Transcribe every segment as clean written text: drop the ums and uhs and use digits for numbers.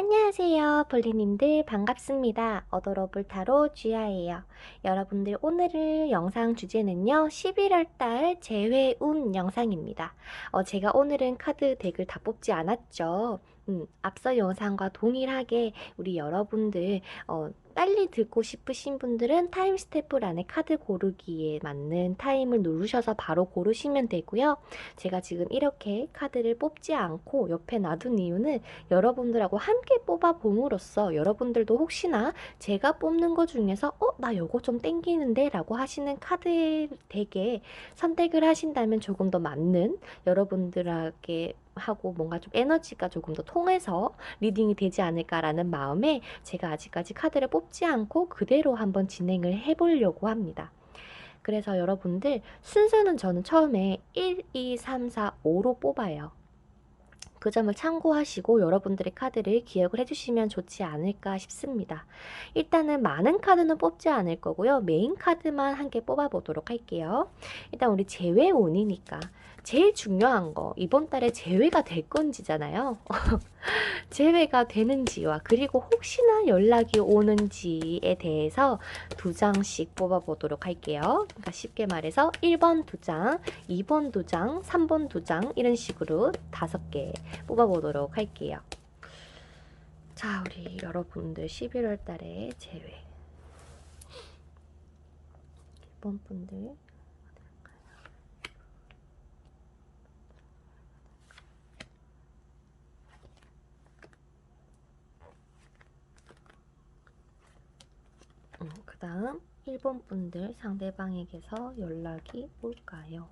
안녕하세요, 볼리님들 반갑습니다. 어도러블 타로 쥐아예요. 여러분들 오늘 영상 주제는요, 11월 달 재회운 영상입니다. 제가 오늘은 카드 덱을 다 뽑지 않았죠. 앞서 영상과 동일하게 우리 여러분들 빨리 듣고 싶으신 분들은 타임 스태프란에 카드 고르기에 맞는 타임을 누르셔서 바로 고르시면 되고요. 제가 지금 이렇게 카드를 뽑지 않고 옆에 놔둔 이유는 여러분들하고 함께 뽑아봄으로써 여러분들도 혹시나 제가 뽑는 것 중에서 나 요거 좀 땡기는데 라고 하시는 카드 덱에 선택을 하신다면 조금 더 맞는 여러분들에게 하고 뭔가 좀 에너지가 조금 더 통해서 리딩이 되지 않을까라는 마음에 제가 아직까지 카드를 뽑지 않고 그대로 한번 진행을 해보려고 합니다. 그래서 여러분들 순서는 저는 처음에 1, 2, 3, 4, 5로 뽑아요. 그 점을 참고하시고 여러분들의 카드를 기억을 해주시면 좋지 않을까 싶습니다. 일단은 많은 카드는 뽑지 않을 거고요. 메인 카드만 한 개 뽑아보도록 할게요. 일단 우리 제외운이니까 제일 중요한 거 이번 달에 제외가 될 건지잖아요. 제외가 되는지와 그리고 혹시나 연락이 오는지에 대해서 두 장씩 뽑아보도록 할게요. 그러니까 쉽게 말해서 1번 두 장, 2번 두 장, 3번 두 장 이런 식으로 5개 뽑아보도록 할게요. 자, 우리 여러분들 11월 달에 제외 1번 분들 그 다음 1번 분들 상대방에게서 연락이 올까요?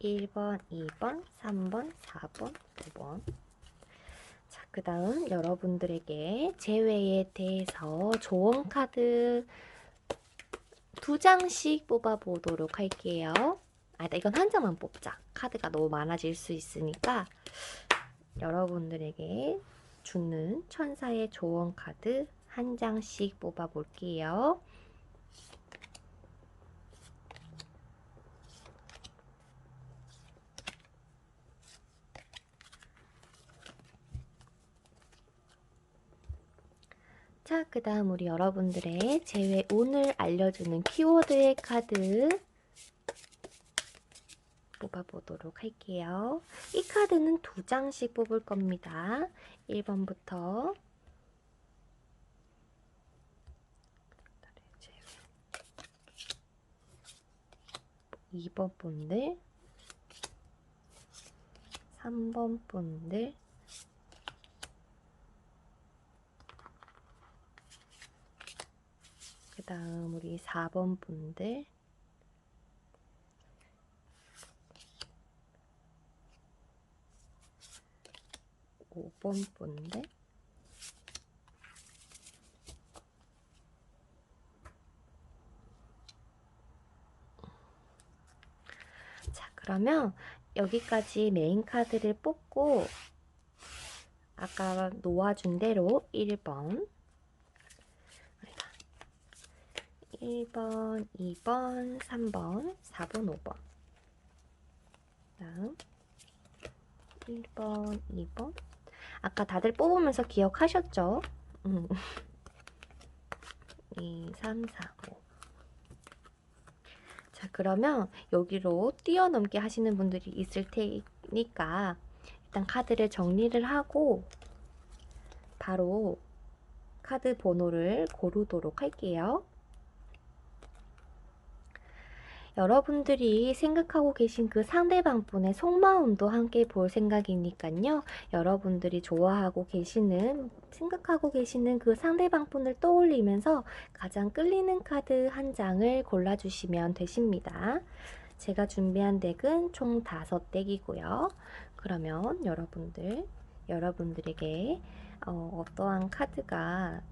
1번, 2번, 3번, 4번, 5번. 자, 그 다음 여러분들에게 제외에 대해서 조언 카드 두 장씩 뽑아보도록 할게요. 이건 한 장만 뽑자. 카드가 너무 많아질 수 있으니까 여러분들에게 주는 천사의 조언 카드 한 장씩 뽑아볼게요. 자, 그 다음 우리 여러분들의 제외 운을 알려주는 키워드의 카드 뽑아보도록 할게요. 이 카드는 두 장씩 뽑을 겁니다. 1번부터 2번 분들, 3번 분들, 그 다음 우리 4번 분들, 5번 분들, 자, 그러면 여기까지 메인 카드를 뽑고 아까 놓아준 대로 1번, 2번, 3번, 4번, 5번. 다음 1번, 2번. 아까 다들 뽑으면서 기억하셨죠? 2, 3, 4, 5. 자, 그러면 여기로 뛰어넘게 하시는 분들이 있을 테니까 일단 카드를 정리를 하고 바로 카드 번호를 고르도록 할게요. 여러분들이 생각하고 계신 그 상대방 분의 속마음도 함께 볼 생각이니까요. 여러분들이 좋아하고 계시는, 생각하고 계시는 그 상대방 분을 떠올리면서 가장 끌리는 카드 한 장을 골라주시면 되십니다. 제가 준비한 덱은 총 5덱이고요. 그러면 여러분들에게 어떠한 카드가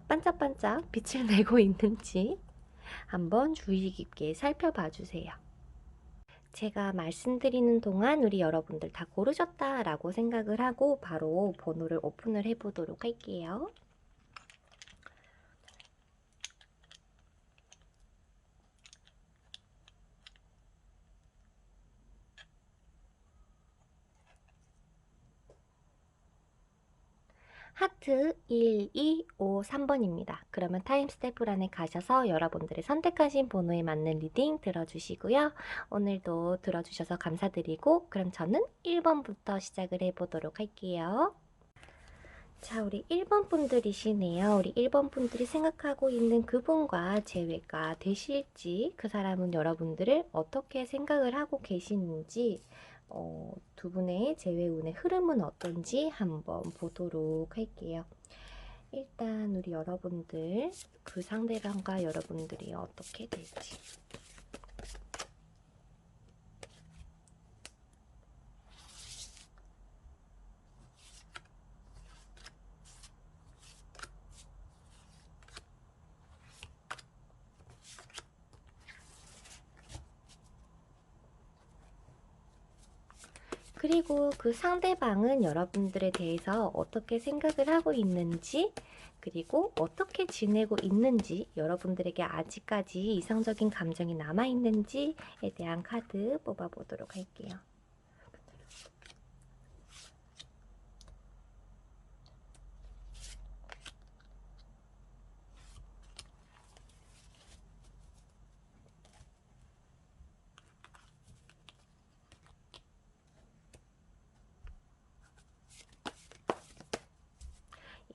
반짝반짝 빛을 내고 있는지 한번 주의 깊게 살펴봐 주세요. 제가 말씀드리는 동안 우리 여러분들 다 고르셨다라고 생각을 하고 바로 번호를 오픈을 해 보도록 할게요. 하트 1253번입니다. 그러면 타임스태프란에 가셔서 여러분들이 선택하신 번호에 맞는 리딩 들어주시고요. 오늘도 들어주셔서 감사드리고 그럼 저는 1번부터 시작을 해보도록 할게요. 자, 우리 1번 분들이시네요. 우리 1번 분들이 생각하고 있는 그분과 재회가 되실지, 그 사람은 여러분들을 어떻게 생각을 하고 계시는지, 두 분의 재회운의 흐름은 어떤지 한번 보도록 할게요. 일단 우리 여러분들, 그 상대방과 여러분들이 어떻게 될지. 그리고 그 상대방은 여러분들에 대해서 어떻게 생각을 하고 있는지, 그리고 어떻게 지내고 있는지, 여러분들에게 아직까지 이상적인 감정이 남아있는지에 대한 카드 뽑아보도록 할게요.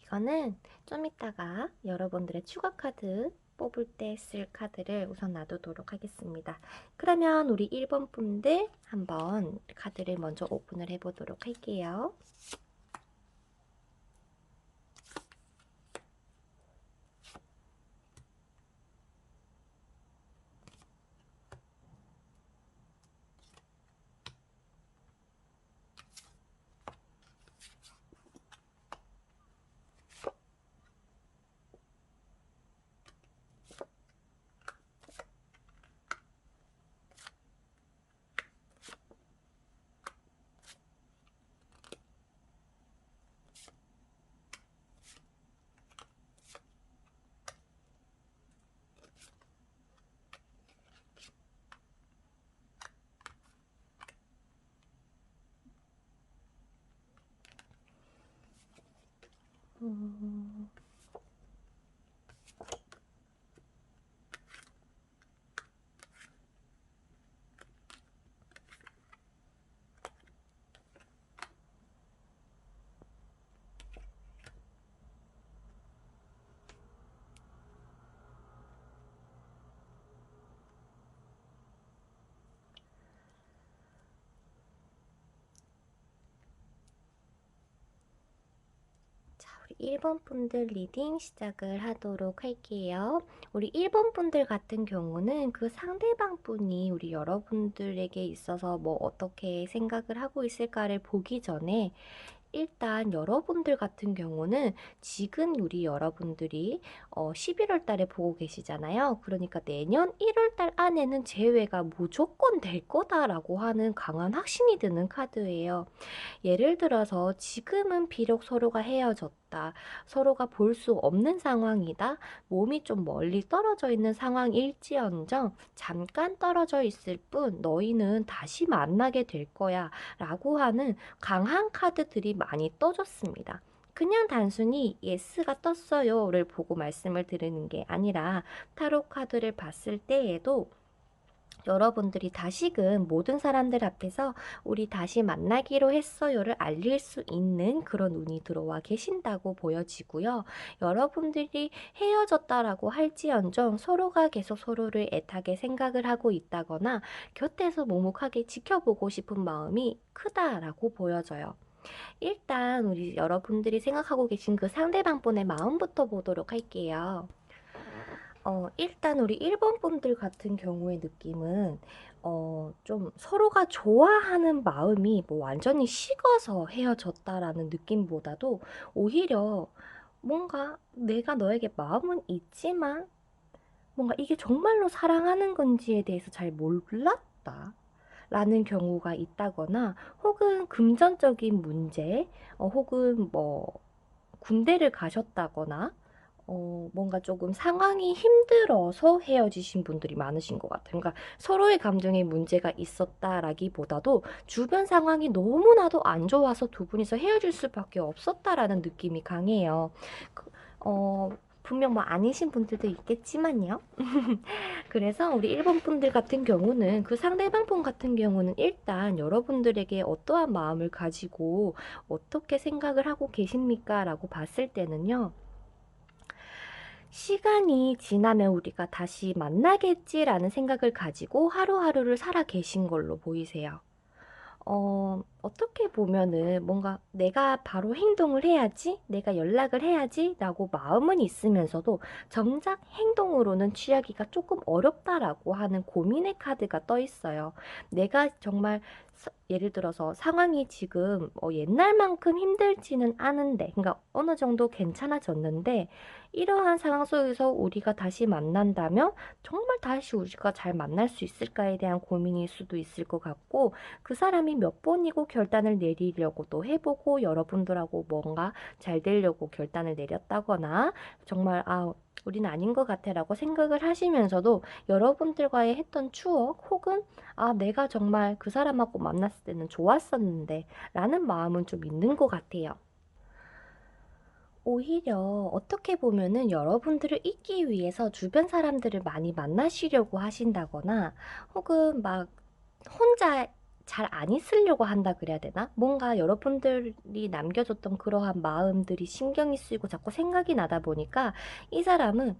이거는 좀 이따가 여러분들의 추가 카드 뽑을 때 쓸 카드를 우선 놔두도록 하겠습니다. 그러면 우리 1번 분들 한번 카드를 먼저 오픈을 해보도록 할게요. 우리 1번 분들 리딩 시작을 하도록 할게요. 우리 1번 분들 같은 경우는 그 상대방 분이 우리 여러분들에게 있어서 뭐 어떻게 생각을 하고 있을까를 보기 전에 일단 여러분들 같은 경우는 지금 우리 여러분들이 11월 달에 보고 계시잖아요. 그러니까 내년 1월 달 안에는 재회가 무조건 될 거다라고 하는 강한 확신이 드는 카드예요. 예를 들어서 지금은 비록 서로가 헤어졌다. 서로가 볼 수 없는 상황이다. 몸이 좀 멀리 떨어져 있는 상황일지언정 잠깐 떨어져 있을 뿐 너희는 다시 만나게 될 거야 라고 하는 강한 카드들이 많이 떠졌습니다. 그냥 단순히 예스가 떴어요를 보고 말씀을 드리는 게 아니라 타로 카드를 봤을 때에도 여러분들이 다시금 모든 사람들 앞에서 우리 다시 만나기로 했어요를 알릴 수 있는 그런 운이 들어와 계신다고 보여지고요. 여러분들이 헤어졌다라고 할지언정 서로가 계속 서로를 애타게 생각을 하고 있다거나 곁에서 묵묵하게 지켜보고 싶은 마음이 크다라고 보여져요. 일단 우리 여러분들이 생각하고 계신 그 상대방 분의 마음부터 보도록 할게요. 일단 우리 1번 분들 같은 경우의 느낌은 좀 서로가 좋아하는 마음이 뭐 완전히 식어서 헤어졌다라는 느낌보다도 오히려 뭔가 내가 너에게 마음은 있지만 뭔가 이게 정말로 사랑하는 건지에 대해서 잘 몰랐다. 라는 경우가 있다거나 혹은 금전적인 문제, 혹은 뭐 군대를 가셨다거나 뭔가 조금 상황이 힘들어서 헤어지신 분들이 많으신 것 같아요. 그러니까 서로의 감정에 문제가 있었다라기보다도 주변 상황이 너무나도 안 좋아서 두 분이서 헤어질 수밖에 없었다라는 느낌이 강해요. 그, 어, 분명 뭐 아니신 분들도 있겠지만요. 그래서 우리 일본 분들 같은 경우는 그 상대방 분 같은 경우는 일단 여러분들에게 어떠한 마음을 가지고 어떻게 생각을 하고 계십니까? 라고 봤을 때는요. 시간이 지나면 우리가 다시 만나겠지라는 생각을 가지고 하루하루를 살아 계신 걸로 보이세요. 어떻게 보면은 뭔가 내가 바로 행동을 해야지, 내가 연락을 해야지 라고 마음은 있으면서도 정작 행동으로는 취하기가 조금 어렵다라고 하는 고민의 카드가 떠 있어요. 내가 정말 예를 들어서 상황이 지금 옛날만큼 힘들지는 않은데, 그러니까 어느 정도 괜찮아졌는데, 이러한 상황 속에서 우리가 다시 만난다면 정말 다시 우리가 잘 만날 수 있을까에 대한 고민일 수도 있을 것 같고, 그 사람이 몇 번이고 결단을 내리려고 또 해보고 여러분들하고 뭔가 잘 되려고 결단을 내렸다거나 정말 우리는 아닌 것 같아 라고 생각을 하시면서도 여러분들과의 했던 추억 혹은 내가 정말 그 사람하고 만났을 때는 좋았었는데 라는 마음은 좀 있는 것 같아요. 오히려 어떻게 보면은 여러분들을 잊기 위해서 주변 사람들을 많이 만나시려고 하신다거나 혹은 막 혼자 잘 안 있으려고 한다 그래야 되나? 뭔가 여러분들이 남겨줬던 그러한 마음들이 신경이 쓰이고 자꾸 생각이 나다 보니까 이 사람은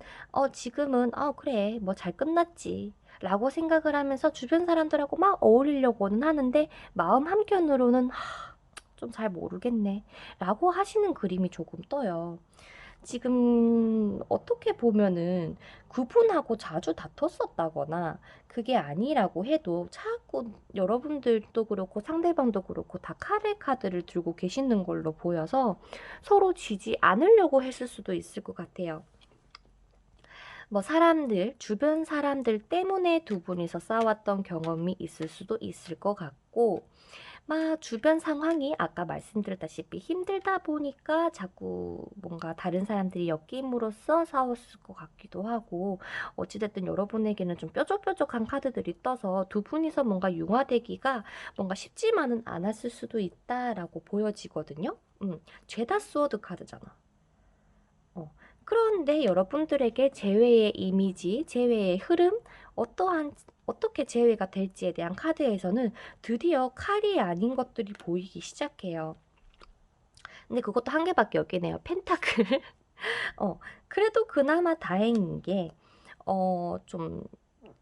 지금은 그래 뭐 잘 끝났지 라고 생각을 하면서 주변 사람들하고 막 어울리려고는 하는데 마음 한켠으로는 좀 잘 모르겠네 라고 하시는 그림이 조금 떠요. 지금 어떻게 보면은 그분하고 자주 다퉜었다거나 그게 아니라고 해도 자꾸 여러분들도 그렇고 상대방도 그렇고 다 카레 카드를 들고 계시는 걸로 보여서 서로 지지 않으려고 했을 수도 있을 것 같아요. 뭐 사람들, 주변 사람들 때문에 두 분이서 싸웠던 경험이 있을 수도 있을 것 같고, 막 주변 상황이 아까 말씀드렸다시피 힘들다 보니까 자꾸 뭔가 다른 사람들이 엮임으로써 싸웠을 것 같기도 하고, 어찌됐든 여러분에게는 좀 뾰족뾰족한 카드들이 떠서 두 분이서 뭔가 융화되기가 뭔가 쉽지만은 않았을 수도 있다라고 보여지거든요. 죄다 스워드 카드잖아. 어. 그런데 여러분들에게 재회의 이미지, 재회의 흐름, 어떻게 재회가 될지에 대한 카드에서는 드디어 칼이 아닌 것들이 보이기 시작해요. 근데 그것도 한 개밖에 없겠네요. 펜타클. 그래도 그나마 다행인 게, 좀,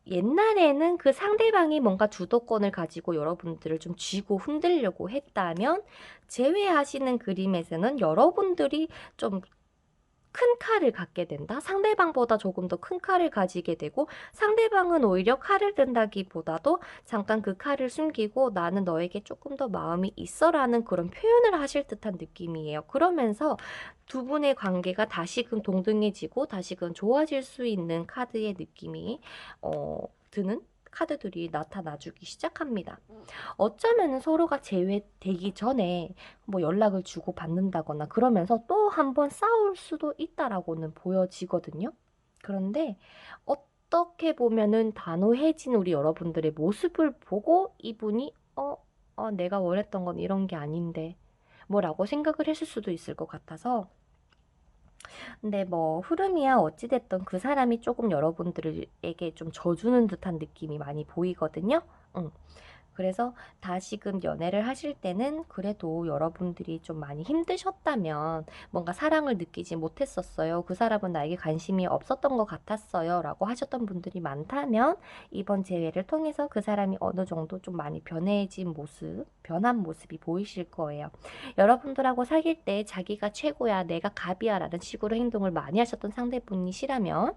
옛날에는 그 상대방이 뭔가 주도권을 가지고 여러분들을 좀 쥐고 흔들려고 했다면, 제외하시는 그림에서는 여러분들이 좀 큰 칼을 갖게 된다. 상대방보다 조금 더 큰 칼을 가지게 되고 상대방은 오히려 칼을 든다기보다도 잠깐 그 칼을 숨기고 나는 너에게 조금 더 마음이 있어라는 그런 표현을 하실 듯한 느낌이에요. 그러면서 두 분의 관계가 다시금 동등해지고 다시금 좋아질 수 있는 카드의 느낌이 드는 카드들이 나타나주기 시작합니다. 어쩌면은 서로가 제외되기 전에 뭐 연락을 주고 받는다거나 그러면서 또 한 번 싸울 수도 있다라고는 보여지거든요. 그런데 어떻게 보면은 단호해진 우리 여러분들의 모습을 보고 이분이 내가 원했던 건 이런 게 아닌데 뭐라고 생각을 했을 수도 있을 것 같아서, 근데 뭐 흐름이야 어찌됐든 그 사람이 조금 여러분들에게 좀 져주는 듯한 느낌이 많이 보이거든요. 응. 그래서 다시금 연애를 하실 때는 그래도 여러분들이 좀 많이 힘드셨다면 뭔가 사랑을 느끼지 못했었어요. 그 사람은 나에게 관심이 없었던 것 같았어요. 라고 하셨던 분들이 많다면 이번 재회를 통해서 그 사람이 어느 정도 좀 많이 변한 모습이 보이실 거예요. 여러분들하고 사귈 때 자기가 최고야, 내가 갑이야 라는 식으로 행동을 많이 하셨던 상대분이시라면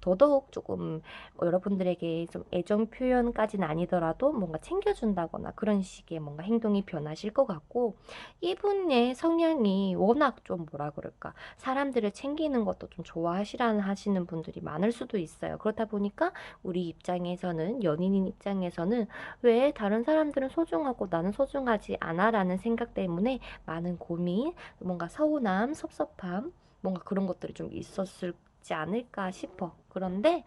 더더욱 조금 여러분들에게 좀 애정 표현까지는 아니더라도 뭔가 챙겨준다거나 그런 식의 뭔가 행동이 변하실 것 같고, 이분의 성향이 워낙 좀 뭐라 그럴까, 사람들을 챙기는 것도 좀 좋아하시라는 하시는 분들이 많을 수도 있어요. 그렇다 보니까 우리 입장에서는, 연인인 입장에서는 왜 다른 사람들은 소중하고 나는 소중하지 않아? 라는 생각 때문에 많은 고민, 뭔가 서운함, 섭섭함, 뭔가 그런 것들이 좀 있었을지 않을까 싶어. 그런데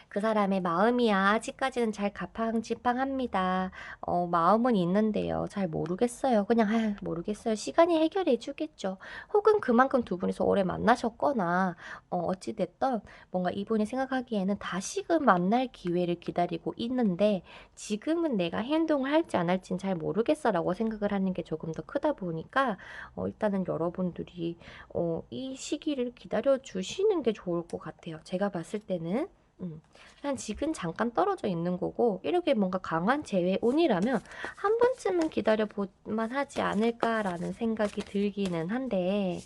그 사람의 마음이야 아직까지는 잘 가팡지팡합니다. 마음은 있는데요. 잘 모르겠어요. 그냥 아유 모르겠어요. 시간이 해결해 주겠죠. 혹은 그만큼 두 분이서 오래 만나셨거나 어찌 됐든 뭔가 이분이 생각하기에는 다시금 만날 기회를 기다리고 있는데 지금은 내가 행동을 할지 안 할지는 잘 모르겠어라고 생각을 하는 게 조금 더 크다 보니까 일단은 여러분들이 이 시기를 기다려 주시는 게 좋을 것 같아요. 제가 봤을 때는. 그냥 지금 잠깐 떨어져 있는 거고, 이렇게 뭔가 강한 재회운이라면 한 번쯤은 기다려 볼만 하지 않을까라는 생각이 들기는 한데,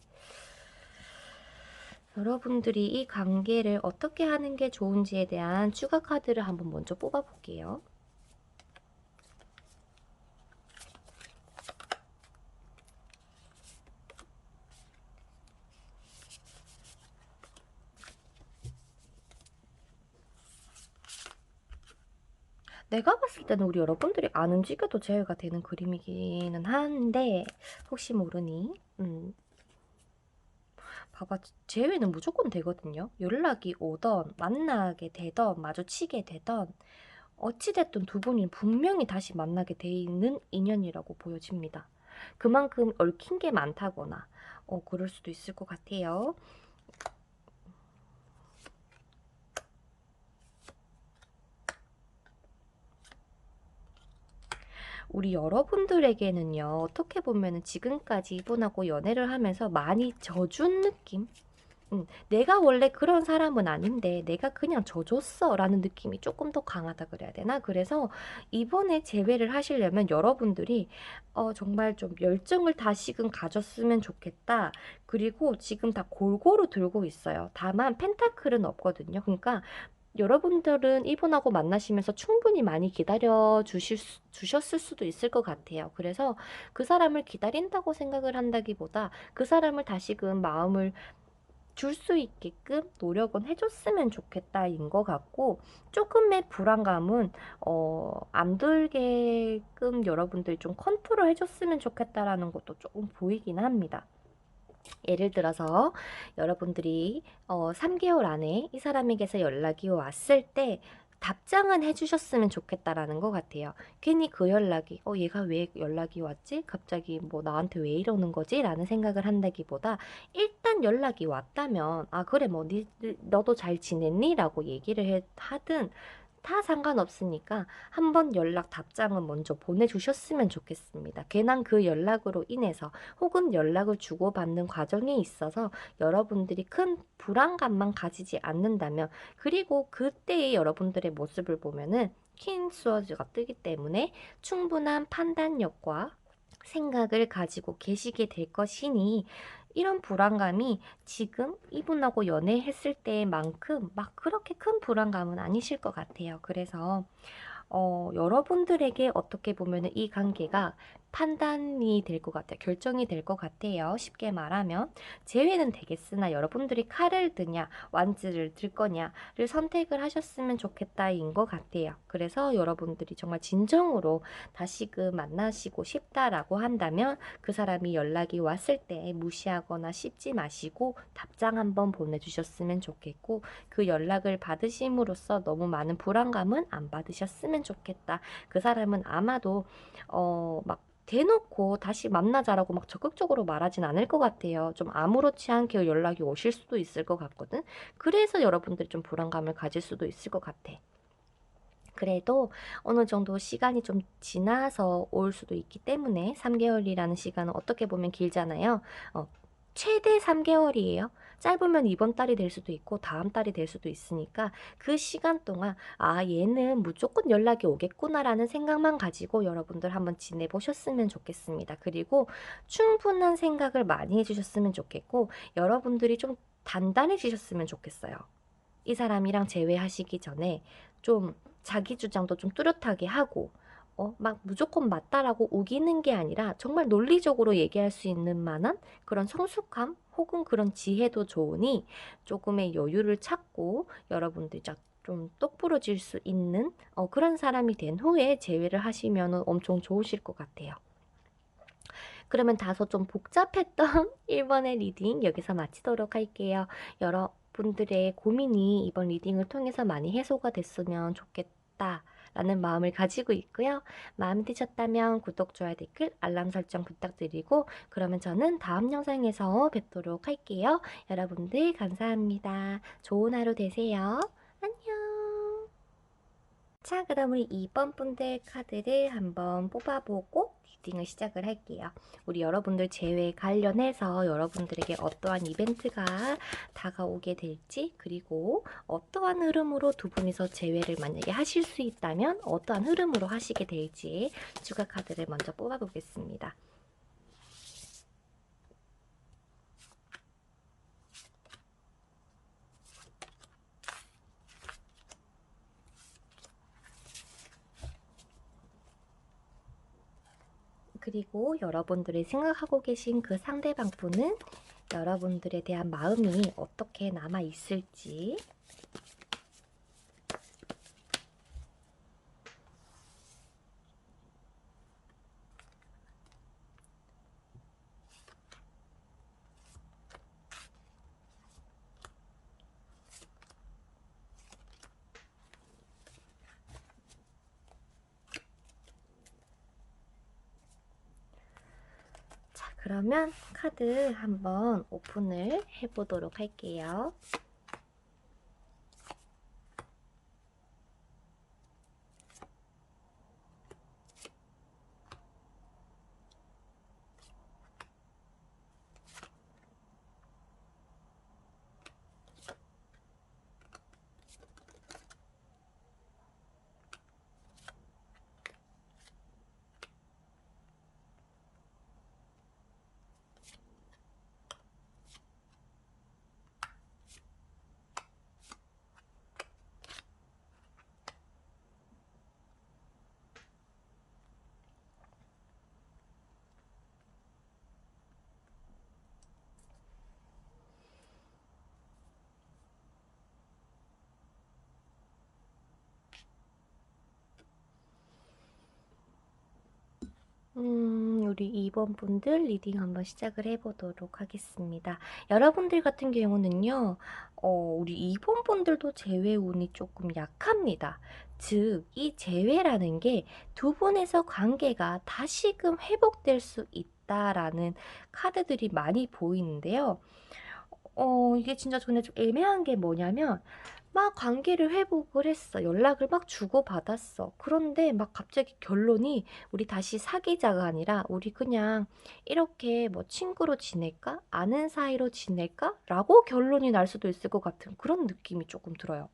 여러분들이 이 관계를 어떻게 하는 게 좋은지에 대한 추가 카드를 한번 먼저 뽑아 볼게요. 내가 봤을 때는 우리 여러분들이 안 움직여도 제외가 되는 그림이기는 한데, 혹시 모르니? 봐봐, 제외는 무조건 되거든요. 연락이 오던, 만나게 되던, 마주치게 되던, 어찌됐든 두 분이 분명히 다시 만나게 돼 있는 인연이라고 보여집니다. 그만큼 얽힌 게 많다거나, 그럴 수도 있을 것 같아요. 우리 여러분들에게는요, 어떻게 보면은 지금까지 이분하고 연애를 하면서 많이 져준 느낌? 내가 원래 그런 사람은 아닌데 내가 그냥 져줬어 라는 느낌이 조금 더 강하다 그래야 되나? 그래서 이번에 재회를 하시려면 여러분들이 정말 좀 열정을 다시금 가졌으면 좋겠다. 그리고 지금 다 골고루 들고 있어요. 다만 펜타클은 없거든요. 그러니까 여러분들은 이분하고 만나시면서 충분히 많이 주셨을 수도 있을 것 같아요. 그래서 그 사람을 기다린다고 생각을 한다기보다 그 사람을 다시금 마음을 줄 수 있게끔 노력은 해줬으면 좋겠다인 것 같고, 조금의 불안감은 안 들게끔 여러분들이 좀 컨트롤 해줬으면 좋겠다라는 것도 조금 보이긴 합니다. 예를 들어서 여러분들이 3개월 안에 이 사람에게서 연락이 왔을 때 답장은 해주셨으면 좋겠다라는 것 같아요. 괜히 그 연락이 얘가 왜 연락이 왔지? 갑자기 뭐 나한테 왜 이러는 거지? 라는 생각을 한다기보다 일단 연락이 왔다면 그래 뭐 너도 잘 지냈니? 라고 얘기를 하든 다 상관없으니까 한번 연락 답장은 먼저 보내주셨으면 좋겠습니다. 괜한 그 연락으로 인해서 혹은 연락을 주고받는 과정에 있어서 여러분들이 큰 불안감만 가지지 않는다면, 그리고 그때의 여러분들의 모습을 보면은 킹 스워즈가 뜨기 때문에 충분한 판단력과 생각을 가지고 계시게 될 것이니, 이런 불안감이 지금 이분하고 연애했을 때만큼 막 그렇게 큰 불안감은 아니실 것 같아요. 그래서 여러분들에게 어떻게 보면 이 관계가 판단이 될 것 같아요. 결정이 될 것 같아요. 쉽게 말하면 재회는 되겠으나 여러분들이 칼을 드냐 완즈를 들 거냐를 선택을 하셨으면 좋겠다인 것 같아요. 그래서 여러분들이 정말 진정으로 다시금 만나시고 싶다라고 한다면 그 사람이 연락이 왔을 때 무시하거나 씹지 마시고 답장 한번 보내주셨으면 좋겠고, 그 연락을 받으심으로써 너무 많은 불안감은 안 받으셨으면 좋겠다. 그 사람은 아마도 막 대놓고 다시 만나자라고 막 적극적으로 말하진 않을 것 같아요. 좀 아무렇지 않게 연락이 오실 수도 있을 것 같거든. 그래서 여러분들이 좀 불안감을 가질 수도 있을 것 같아. 그래도 어느 정도 시간이 좀 지나서 올 수도 있기 때문에, 3개월이라는 시간은 어떻게 보면 길잖아요. 최대 3개월이에요. 짧으면 이번 달이 될 수도 있고 다음 달이 될 수도 있으니까 그 시간 동안 얘는 무조건 연락이 오겠구나라는 생각만 가지고 여러분들 한번 지내보셨으면 좋겠습니다. 그리고 충분한 생각을 많이 해주셨으면 좋겠고, 여러분들이 좀 단단해지셨으면 좋겠어요. 이 사람이랑 재회하시기 전에 좀 자기 주장도 좀 뚜렷하게 하고 막 무조건 맞다라고 우기는 게 아니라 정말 논리적으로 얘기할 수 있는 만한 그런 성숙함 혹은 그런 지혜도 좋으니 조금의 여유를 찾고 여러분들 좀 똑부러질 수 있는 그런 사람이 된 후에 재회를 하시면 엄청 좋으실 것 같아요. 그러면 다소 좀 복잡했던 1번의 리딩 여기서 마치도록 할게요. 여러분들의 고민이 이번 리딩을 통해서 많이 해소가 됐으면 좋겠다 라는 마음을 가지고 있고요. 마음에 드셨다면 구독, 좋아요, 댓글, 알람 설정 부탁드리고 그러면 저는 다음 영상에서 뵙도록 할게요. 여러분들 감사합니다. 좋은 하루 되세요. 안녕. 자, 그럼 우리 2번 분들 카드를 한번 뽑아보고 리딩을 시작을 할게요. 우리 여러분들 재회 관련해서 여러분들에게 어떠한 이벤트가 다가오게 될지, 그리고 어떠한 흐름으로 두 분이서 재회를 만약에 하실 수 있다면 어떠한 흐름으로 하시게 될지 추가 카드를 먼저 뽑아보겠습니다. 그리고 여러분들이 생각하고 계신 그 상대방 분은 여러분들에 대한 마음이 어떻게 남아 있을지, 자, 그러면 카드 한번 오픈을 해보도록 할게요. 우리 2번 분들 리딩 한번 시작을 해보도록 하겠습니다. 여러분들 같은 경우는요, 우리 2번 분들도 재회 운이 조금 약합니다. 즉, 이 재회라는 게 두 분에서 관계가 다시금 회복될 수 있다라는 카드들이 많이 보이는데요. 이게 진짜 저는 좀 애매한 게 뭐냐면, 막 관계를 회복을 했어. 연락을 막 주고받았어. 그런데 막 갑자기 결론이 우리 다시 사귀자가 아니라 우리 그냥 이렇게 뭐 친구로 지낼까? 아는 사이로 지낼까? 라고 결론이 날 수도 있을 것 같은 그런 느낌이 조금 들어요.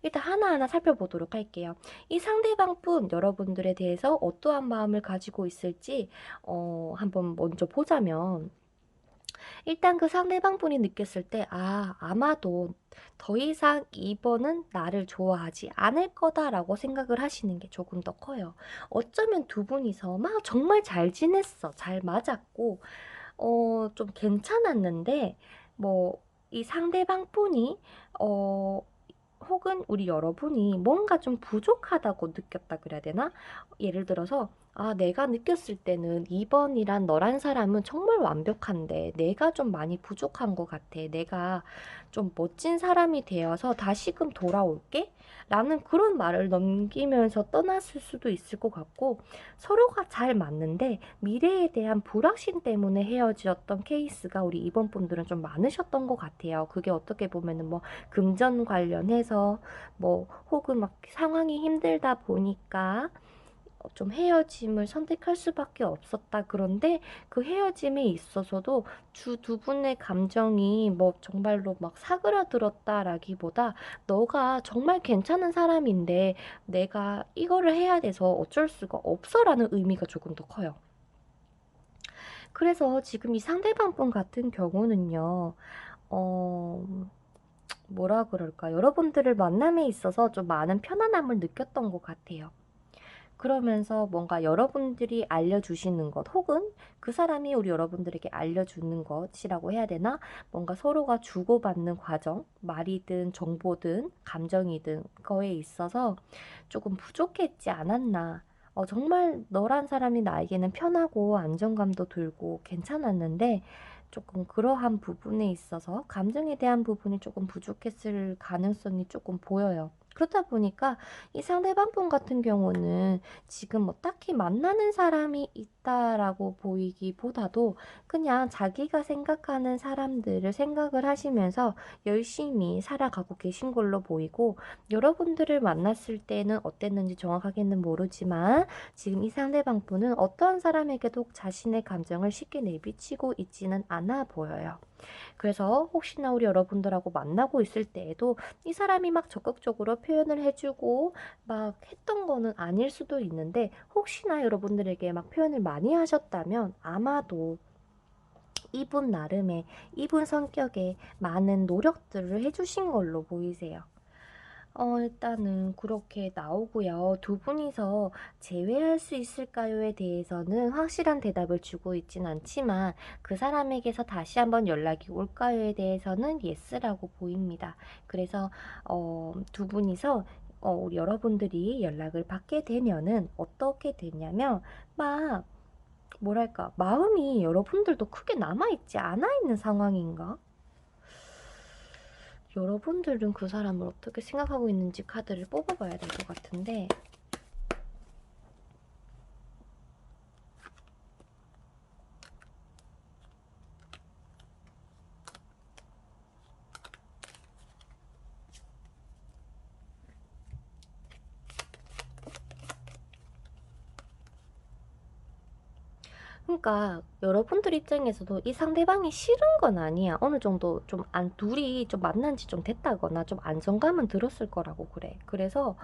일단 하나하나 살펴보도록 할게요. 이 상대방 분 여러분들에 대해서 어떠한 마음을 가지고 있을지 한번 먼저 보자면 일단 그 상대방 분이 느꼈을 때, 아마도 더 이상 이번은 나를 좋아하지 않을 거다라고 생각을 하시는 게 조금 더 커요. 어쩌면 두 분이서 막 정말 잘 지냈어. 잘 맞았고, 좀 괜찮았는데, 뭐, 이 상대방 분이, 어, 혹은 우리 여러분이 뭔가 좀 부족하다고 느꼈다 그래야 되나? 예를 들어서 내가 느꼈을 때는 2번이란 너란 사람은 정말 완벽한데 내가 좀 많이 부족한 것 같아. 내가 좀 멋진 사람이 되어서 다시금 돌아올게? 라는 그런 말을 넘기면서 떠났을 수도 있을 것 같고 서로가 잘 맞는데 미래에 대한 불확신 때문에 헤어졌던 케이스가 우리 2번 분들은 좀 많으셨던 것 같아요. 그게 어떻게 보면은 뭐 금전 관련해서 뭐 혹은 막 상황이 힘들다 보니까 좀 헤어짐을 선택할 수밖에 없었다. 그런데 그 헤어짐에 있어서도 두 분의 감정이 뭐 정말로 막 사그라들었다라기보다 너가 정말 괜찮은 사람인데 내가 이거를 해야 돼서 어쩔 수가 없어라는 의미가 조금 더 커요. 그래서 지금 이 상대방 분 같은 경우는요, 어, 뭐라 그럴까? 여러분들을 만남에 있어서 좀 많은 편안함을 느꼈던 것 같아요. 그러면서 뭔가 여러분들이 알려주시는 것 혹은 그 사람이 우리 여러분들에게 알려주는 것이라고 해야 되나? 뭔가 서로가 주고받는 과정, 말이든 정보든 감정이든 거에 있어서 조금 부족했지 않았나. 정말 너란 사람이 나에게는 편하고 안정감도 들고 괜찮았는데 조금 그러한 부분에 있어서 감정에 대한 부분이 조금 부족했을 가능성이 조금 보여요. 그렇다 보니까 이 상대방 분 같은 경우는 지금 뭐 딱히 만나는 사람이 있다라고 보이기보다도 그냥 자기가 생각하는 사람들을 생각을 하시면서 열심히 살아가고 계신 걸로 보이고, 여러분들을 만났을 때는 어땠는지 정확하게는 모르지만 지금 이 상대방 분은 어떠한 사람에게도 자신의 감정을 쉽게 내비치고 있지는 않아 보여요. 그래서 혹시나 우리 여러분들하고 만나고 있을 때에도 이 사람이 막 적극적으로 표현을 해주고 막 했던 거는 아닐 수도 있는데, 혹시나 여러분들에게 막 표현을 많이 하셨다면 아마도 이분 나름의, 이분 성격에 많은 노력들을 해주신 걸로 보이세요. 일단은 그렇게 나오고요. 두 분이서 재회할 수 있을까요에 대해서는 확실한 대답을 주고 있진 않지만 그 사람에게서 다시 한번 연락이 올까요에 대해서는 예스라고 보입니다. 그래서 두 분이서 우리 여러분들이 연락을 받게 되면은 어떻게 되냐면 막 뭐랄까 마음이 여러분들도 크게 남아있지 않아 있는 상황인가? 여러분들은 그 사람을 어떻게 생각하고 있는지 카드를 뽑아봐야 될 것 같은데, 그러니까 여러분들 입장에서도 이 상대방이 싫은 건 아니야. 어느 정도 좀 둘이 좀 만난 지 좀 됐다거나 좀 안정감은 들었을 거라고 그래. 그래서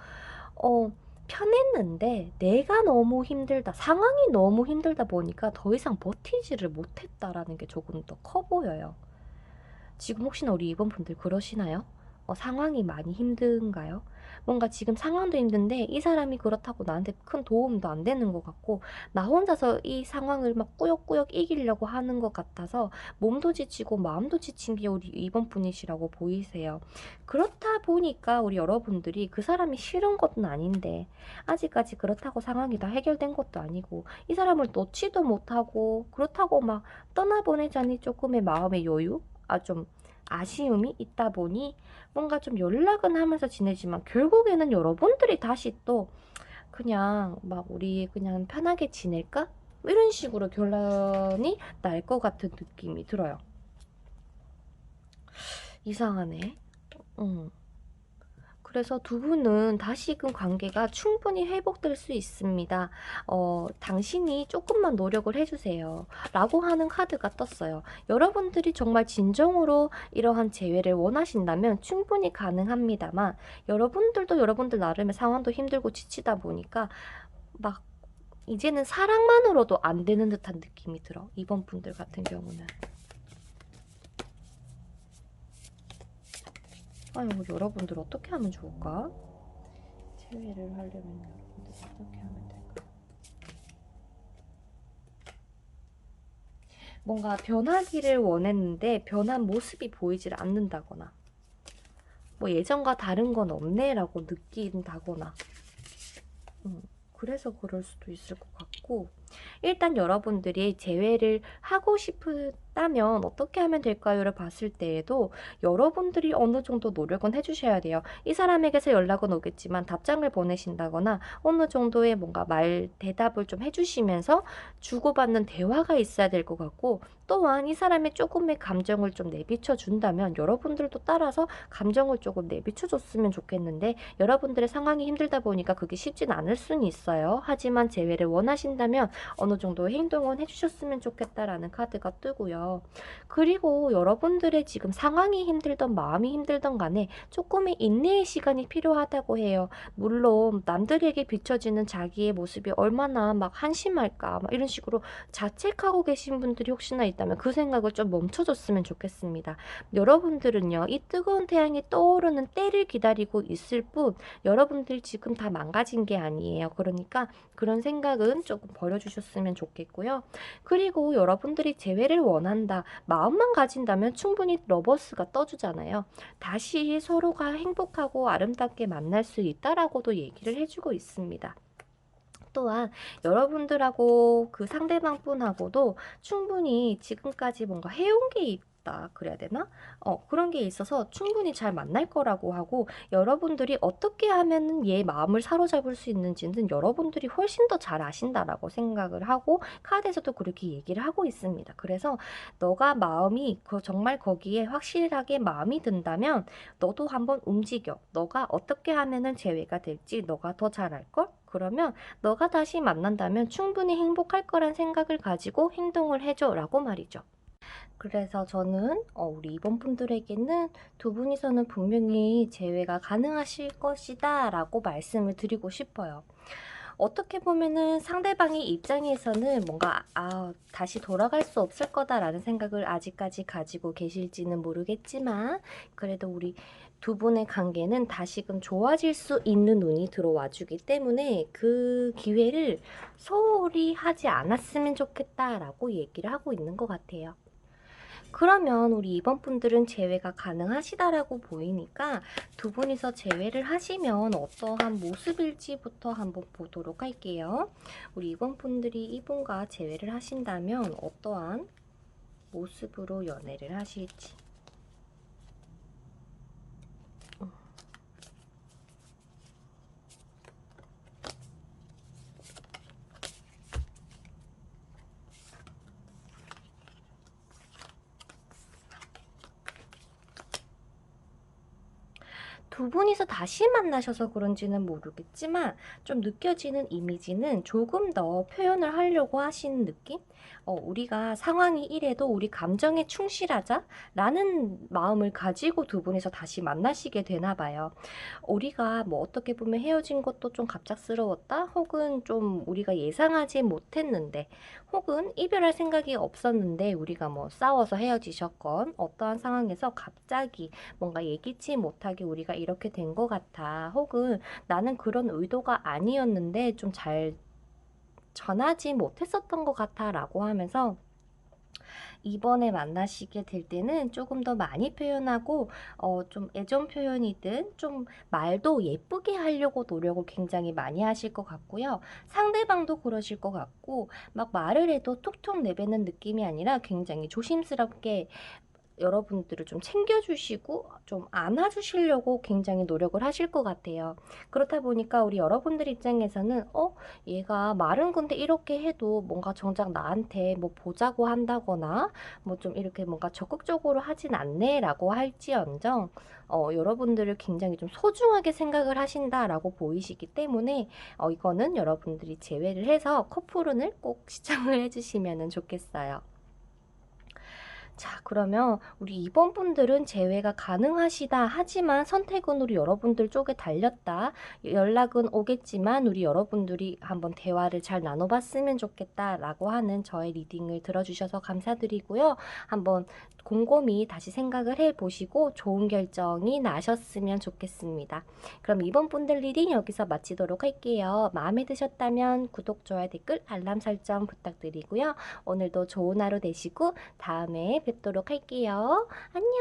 어 편했는데 내가 너무 힘들다, 상황이 너무 힘들다 보니까 더 이상 버티지를 못했다라는 게 조금 더 커 보여요. 지금 혹시나 우리 이번 분들 그러시나요? 상황이 많이 힘든가요? 뭔가 지금 상황도 힘든데 이 사람이 그렇다고 나한테 큰 도움도 안 되는 것 같고, 나 혼자서 이 상황을 막 꾸역꾸역 이기려고 하는 것 같아서 몸도 지치고 마음도 지친 게 우리 이번 분이시라고 보이세요. 그렇다 보니까 우리 여러분들이 그 사람이 싫은 것은 아닌데 아직까지 그렇다고 상황이 다 해결된 것도 아니고 이 사람을 놓지도 못하고 그렇다고 막 떠나보내자니 조금의 마음의 여유? 좀 아쉬움이 있다 보니 뭔가 좀 연락은 하면서 지내지만 결국에는 여러분들이 다시 또 그냥 막 우리 그냥 편하게 지낼까? 이런 식으로 결론이 날 것 같은 느낌이 들어요. 이상하네. 응. 그래서 두 분은 다시금 관계가 충분히 회복될 수 있습니다. 당신이 조금만 노력을 해주세요. 라고 하는 카드가 떴어요. 여러분들이 정말 진정으로 이러한 재회를 원하신다면 충분히 가능합니다만, 여러분들도 여러분들 나름의 상황도 힘들고 지치다 보니까 막 이제는 사랑만으로도 안 되는 듯한 느낌이 들어. 이번 분들 같은 경우는. 아유, 여러분들 어떻게 하면 좋을까? 재회를 하려면 여러분들 어떻게 하면 될까? 뭔가 변하기를 원했는데 변한 모습이 보이질 않는다거나, 뭐 예전과 다른 건 없네라고 느낀다거나, 그래서 그럴 수도 있을 것 같고, 일단 여러분들이 재회를 하고 싶다면 어떻게 하면 될까요를 봤을 때에도 여러분들이 어느 정도 노력은 해주셔야 돼요. 이 사람에게서 연락은 오겠지만 답장을 보내신다거나 어느 정도의 뭔가 대답을 좀 해주시면서 주고받는 대화가 있어야 될 것 같고, 또한 이 사람의 조금의 감정을 좀 내비쳐 준다면 여러분들도 따라서 감정을 조금 내비쳐 줬으면 좋겠는데, 여러분들의 상황이 힘들다 보니까 그게 쉽진 않을 수는 있어요. 하지만 재회를 원하신다면 어느 정도 행동은 해주셨으면 좋겠다라는 카드가 뜨고요. 그리고 여러분들의 지금 상황이 힘들던 마음이 힘들던 간에 조금의 인내의 시간이 필요하다고 해요. 물론 남들에게 비춰지는 자기의 모습이 얼마나 막 한심할까 막 이런 식으로 자책하고 계신 분들이 혹시나 있다면 그 생각을 좀 멈춰줬으면 좋겠습니다. 여러분들은요, 이 뜨거운 태양이 떠오르는 때를 기다리고 있을 뿐 여러분들 지금 다 망가진 게 아니에요. 그러니까 그런 생각은 조금 버려주셨으면 좋겠고요. 그리고 여러분들이 재회를 원한다, 마음만 가진다면 충분히 러버스가 떠주잖아요. 다시 서로가 행복하고 아름답게 만날 수 있다라고도 얘기를 해주고 있습니다. 또한 여러분들하고 그 상대방 분하고도 충분히 지금까지 뭔가 해온 게 있다 그래야 되나? 그런 게 있어서 충분히 잘 만날 거라고 하고, 여러분들이 어떻게 하면은 얘 마음을 사로잡을 수 있는지는 여러분들이 훨씬 더 잘 아신다라고 생각을 하고 카드에서도 그렇게 얘기를 하고 있습니다. 그래서 너가 마음이 정말 거기에 확실하게 마음이 든다면 너도 한번 움직여. 너가 어떻게 하면은 재회가 될지 너가 더 잘 알걸? 그러면 너가 다시 만난다면 충분히 행복할 거란 생각을 가지고 행동을 해줘 라고 말이죠. 그래서 저는 우리 이번 분들에게는 두 분이서는 분명히 재회가 가능하실 것이다 라고 말씀을 드리고 싶어요. 어떻게 보면은 상대방의 입장에서는 뭔가 다시 돌아갈 수 없을 거다라는 생각을 아직까지 가지고 계실지는 모르겠지만, 그래도 우리 두 분의 관계는 다시금 좋아질 수 있는 운이 들어와 주기 때문에 그 기회를 소홀히 하지 않았으면 좋겠다라고 얘기를 하고 있는 것 같아요. 그러면 우리 이번 분들은 재회가 가능하시다라고 보이니까 두 분이서 재회를 하시면 어떠한 모습일지부터 한번 보도록 할게요. 우리 이번 분들이 이분과 재회를 하신다면 어떠한 모습으로 연애를 하실지. 두 분이서 다시 만나셔서 그런지는 모르겠지만 좀 느껴지는 이미지는 조금 더 표현을 하려고 하시는 느낌? 우리가 상황이 이래도 우리 감정에 충실하자 라는 마음을 가지고 두 분이서 다시 만나시게 되나 봐요. 우리가 뭐 어떻게 보면 헤어진 것도 좀 갑작스러웠다, 혹은 좀 우리가 예상하지 못했는데, 혹은 이별할 생각이 없었는데 우리가 뭐 싸워서 헤어지셨건 어떠한 상황에서 갑자기 뭔가 예기치 못하게 우리가 이렇게 된 것 같아, 혹은 나는 그런 의도가 아니었는데 좀 잘 전하지 못했었던 것 같아 라고 하면서 이번에 만나시게 될 때는 조금 더 많이 표현하고 좀 애정 표현이든 좀 말도 예쁘게 하려고 노력을 굉장히 많이 하실 것 같고요. 상대방도 그러실 것 같고, 막 말을 해도 툭툭 내뱉는 느낌이 아니라 굉장히 조심스럽게 여러분들을 좀 챙겨주시고 좀 안아주시려고 굉장히 노력을 하실 것 같아요. 그렇다 보니까 우리 여러분들 입장에서는 얘가 말은 근데 이렇게 해도 뭔가 정작 나한테 뭐 보자고 한다거나 뭐 좀 이렇게 뭔가 적극적으로 하진 않네 라고 할지언정 여러분들을 굉장히 좀 소중하게 생각을 하신다라고 보이시기 때문에 이거는 여러분들이 제외를 해서 커플운을 꼭 시청을 해주시면 좋겠어요. 자, 그러면 우리 이번 분들은 재회가 가능하시다 하지만 선택은 우리 여러분들 쪽에 달렸다, 연락은 오겠지만 우리 여러분들이 한번 대화를 잘 나눠봤으면 좋겠다 라고 하는 저의 리딩을 들어주셔서 감사드리고요. 한번 곰곰이 다시 생각을 해보시고 좋은 결정이 나셨으면 좋겠습니다. 그럼 이번 분들 리딩 여기서 마치도록 할게요. 마음에 드셨다면 구독, 좋아요, 댓글, 알람 설정 부탁드리고요. 오늘도 좋은 하루 되시고 다음에 뵙도록 할게요. 안녕.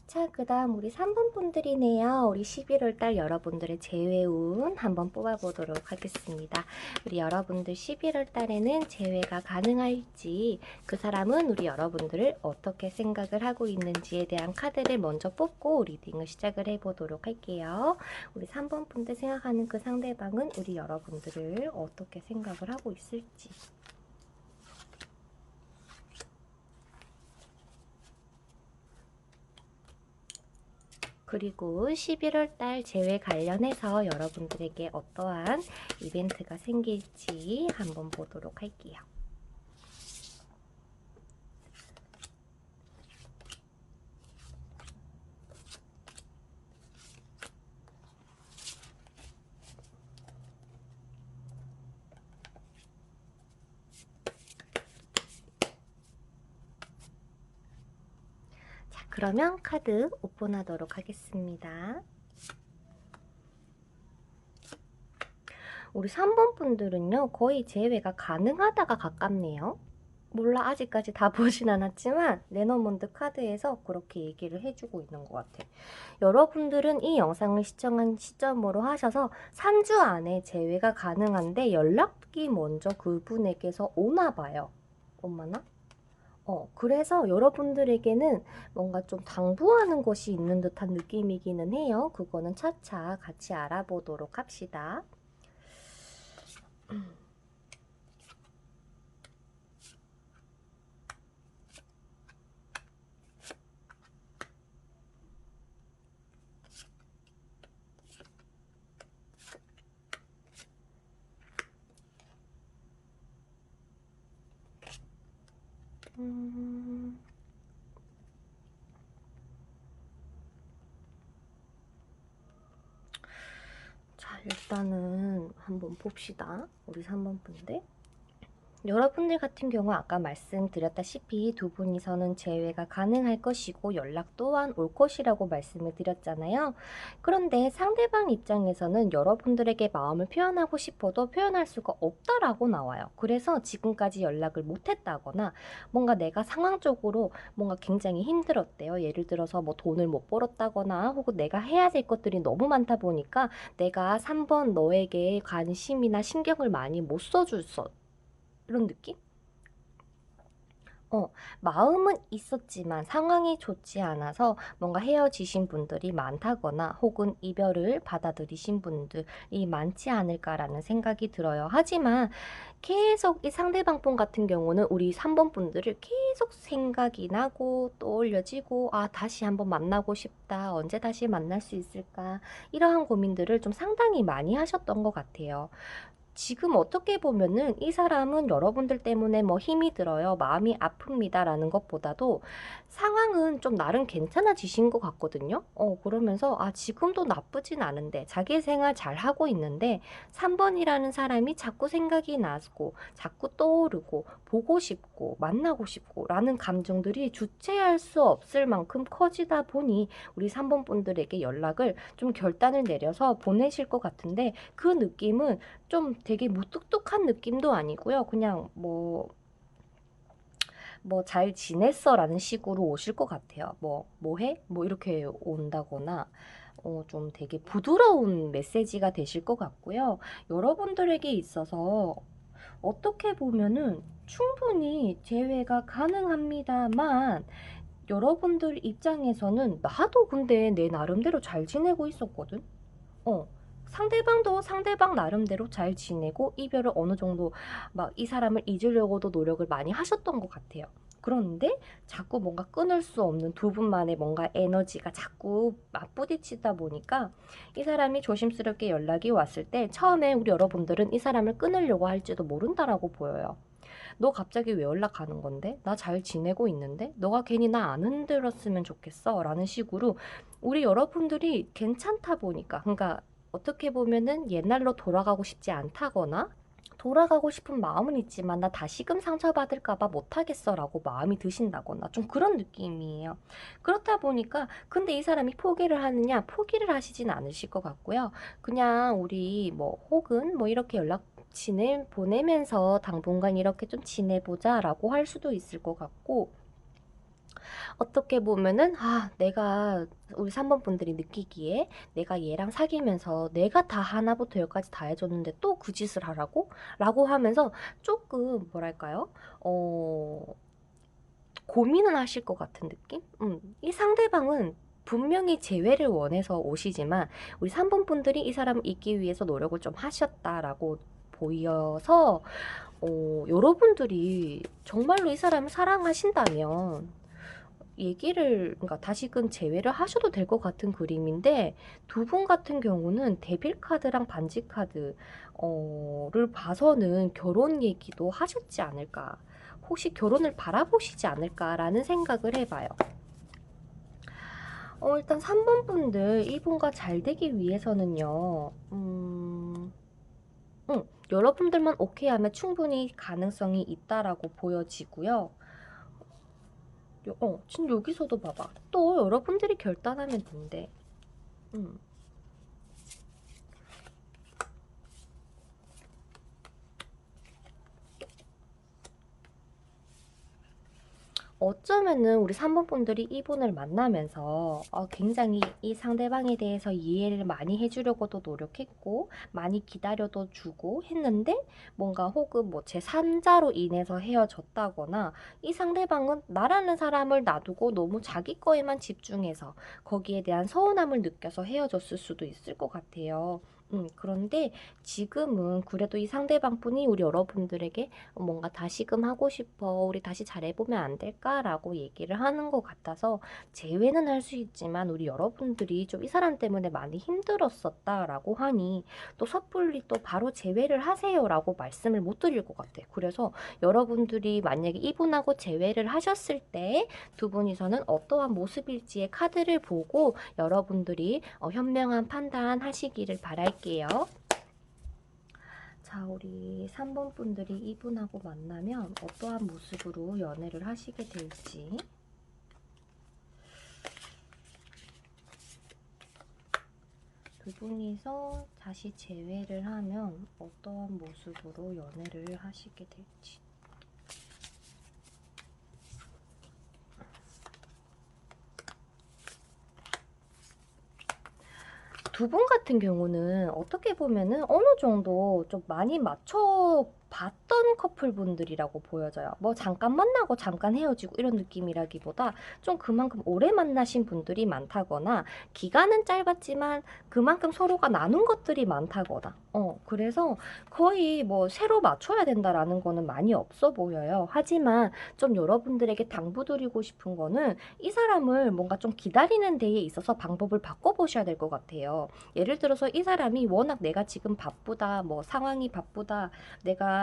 자, 그 다음 우리 3번 분들이네요. 우리 11월달 여러분들의 재회운 한번 뽑아보도록 하겠습니다. 우리 여러분들 11월달에는 재회가 가능할지, 그 사람은 우리 여러분들을 어떻게 생각을 하고 있는지에 대한 카드를 먼저 뽑고 리딩을 시작을 해보도록 할게요. 우리 3번 분들 생각하는 그 상대방은 우리 여러분들을 어떻게 생각을 하고 있을지. 그리고 11월 달 제외 관련해서 여러분들에게 어떠한 이벤트가 생길지 한번 보도록 할게요. 자, 그러면 카드 오픈하도록 하겠습니다. 우리 3번 분들은요, 거의 제외가 가능하다가 가깝네요. 몰라, 아직까지 다 보진 않았지만 레노몬드 카드에서 그렇게 얘기를 해주고 있는 것 같아. 여러분들은 이 영상을 시청한 시점으로 하셔서 3주 안에 제외가 가능한데 연락이 먼저 그분에게서 오나 봐요. 엄마나? 그래서 여러분들에게는 뭔가 좀 당부하는 것이 있는 듯한 느낌이기는 해요. 그거는 차차 같이 알아보도록 합시다. 자, 일단은 한번 봅시다. 우리 3번 분들. 여러분들 같은 경우 아까 말씀드렸다시피 두 분이서는 재회가 가능할 것이고 연락 또한 올 것이라고 말씀을 드렸잖아요. 그런데 상대방 입장에서는 여러분들에게 마음을 표현하고 싶어도 표현할 수가 없다라고 나와요. 그래서 지금까지 연락을 못했다거나 뭔가 내가 상황적으로 뭔가 굉장히 힘들었대요. 예를 들어서 뭐 돈을 못 벌었다거나 혹은 내가 해야 될 것들이 너무 많다 보니까 내가 3번 너에게 관심이나 신경을 많이 못 써줬어. 이런 느낌? 마음은 있었지만 상황이 좋지 않아서 뭔가 헤어지신 분들이 많다거나 혹은 이별을 받아들이신 분들이 많지 않을까라는 생각이 들어요. 하지만 계속 이 상대방 분 같은 경우는 우리 3번 분들을 계속 생각이 나고 떠올려지고 다시 한번 만나고 싶다. 언제 다시 만날 수 있을까? 이러한 고민들을 좀 상당히 많이 하셨던 것 같아요. 지금 어떻게 보면은 이 사람은 여러분들 때문에 뭐 힘이 들어요, 마음이 아픕니다 라는 것보다도 상황은 좀 나름 괜찮아지신 것 같거든요. 그러면서 지금도 나쁘진 않은데 자기 생활 잘 하고 있는데 3번이라는 사람이 자꾸 생각이 나고 자꾸 떠오르고 보고 싶고 만나고 싶고 라는 감정들이 주체할 수 없을 만큼 커지다 보니 우리 3번 분들에게 연락을 좀 결단을 내려서 보내실 것 같은데, 그 느낌은 좀 되게 무뚝뚝한 느낌도 아니고요. 그냥 뭐 잘 지냈어 라는 식으로 오실 것 같아요. 뭐 해? 뭐 이렇게 온다거나 좀 되게 부드러운 메시지가 되실 것 같고요. 여러분들에게 있어서 어떻게 보면은 충분히 재회가 가능합니다만 여러분들 입장에서는 나도 근데 내 나름대로 잘 지내고 있었거든. 어. 상대방도 상대방 나름대로 잘 지내고 이별을 어느 정도 막 이 사람을 잊으려고도 노력을 많이 하셨던 것 같아요. 그런데 자꾸 뭔가 끊을 수 없는 두 분만의 뭔가 에너지가 자꾸 맞부딪히다 보니까 이 사람이 조심스럽게 연락이 왔을 때 처음에 우리 여러분들은 이 사람을 끊으려고 할지도 모른다라고 보여요. 너 갑자기 왜 연락하는 건데? 나 잘 지내고 있는데? 너가 괜히 나 안 흔들었으면 좋겠어 라는 식으로 우리 여러분들이 괜찮다 보니까, 그러니까 어떻게 보면은 옛날로 돌아가고 싶지 않다거나 돌아가고 싶은 마음은 있지만 나 다시금 상처받을까봐 못하겠어 라고 마음이 드신다거나 좀 그런 느낌이에요. 그렇다 보니까 근데 이 사람이 포기를 하느냐, 포기를 하시진 않으실 것 같고요. 그냥 우리 뭐 혹은 뭐 이렇게 연락친을 보내면서 당분간 이렇게 좀 지내보자 라고 할 수도 있을 것 같고, 어떻게 보면은 내가 우리 3번 분들이 느끼기에 내가 얘랑 사귀면서 내가 다 하나부터 열까지 다 해줬는데 또 그 짓을 하라고? 라고 하면서 조금 뭐랄까요? 고민을 하실 것 같은 느낌? 이 상대방은 분명히 재회를 원해서 오시지만 우리 3번 분들이 이 사람을 잊기 위해서 노력을 좀 하셨다라고 보여서 여러분들이 정말로 이 사람을 사랑하신다면 그러니까 다시금 제외를 하셔도 될 것 같은 그림인데, 두 분 같은 경우는 데빌 카드랑 반지 카드 를 봐서는 결혼 얘기도 하셨지 않을까, 혹시 결혼을 바라보시지 않을까라는 생각을 해봐요. 일단 3번 분들 이분과 잘 되기 위해서는요, 여러분들만 오케이 하면 충분히 가능성이 있다라고 보여지고요. 지금 여기서도 봐봐. 또 여러분들이 결단하면 된대. 어쩌면은 우리 3번 분들이 이분을 만나면서 굉장히 이 상대방에 대해서 이해를 많이 해주려고도 노력했고, 많이 기다려도 주고 했는데, 뭔가 혹은 뭐 제3자로 인해서 헤어졌다거나, 이 상대방은 나라는 사람을 놔두고 너무 자기 거에만 집중해서 거기에 대한 서운함을 느껴서 헤어졌을 수도 있을 것 같아요. 그런데 지금은 그래도 이 상대방 분이 우리 여러분들에게 뭔가 다시금 하고 싶어, 우리 다시 잘해보면 안 될까라고 얘기를 하는 것 같아서, 재회는 할 수 있지만 우리 여러분들이 좀 이 사람 때문에 많이 힘들었었다라고 하니 또 섣불리 또 바로 재회를 하세요라고 말씀을 못 드릴 것 같아요. 그래서 여러분들이 만약에 이분하고 재회를 하셨을 때 두 분이서는 어떠한 모습일지의 카드를 보고 여러분들이 현명한 판단하시기를 바랄게요. 자, 우리 3번 분들이 이분하고 만나면 어떠한 모습으로 연애를 하시게 될지. 두 분이서 다시 재회를 하면 어떠한 모습으로 연애를 하시게 될지. 두 분 같은 경우는 어떻게 보면은 어느 정도 좀 많이 맞춰 봤던 커플분들이라고 보여져요. 뭐 잠깐 만나고 잠깐 헤어지고 이런 느낌이라기보다 좀 그만큼 오래 만나신 분들이 많다거나, 기간은 짧았지만 그만큼 서로가 나눈 것들이 많다거나, 그래서 거의 뭐 새로 맞춰야 된다라는 거는 많이 없어 보여요. 하지만 좀 여러분들에게 당부드리고 싶은 거는, 이 사람을 뭔가 좀 기다리는 데에 있어서 방법을 바꿔보셔야 될 것 같아요. 예를 들어서 이 사람이 워낙 내가 지금 바쁘다, 뭐 상황이 바쁘다, 내가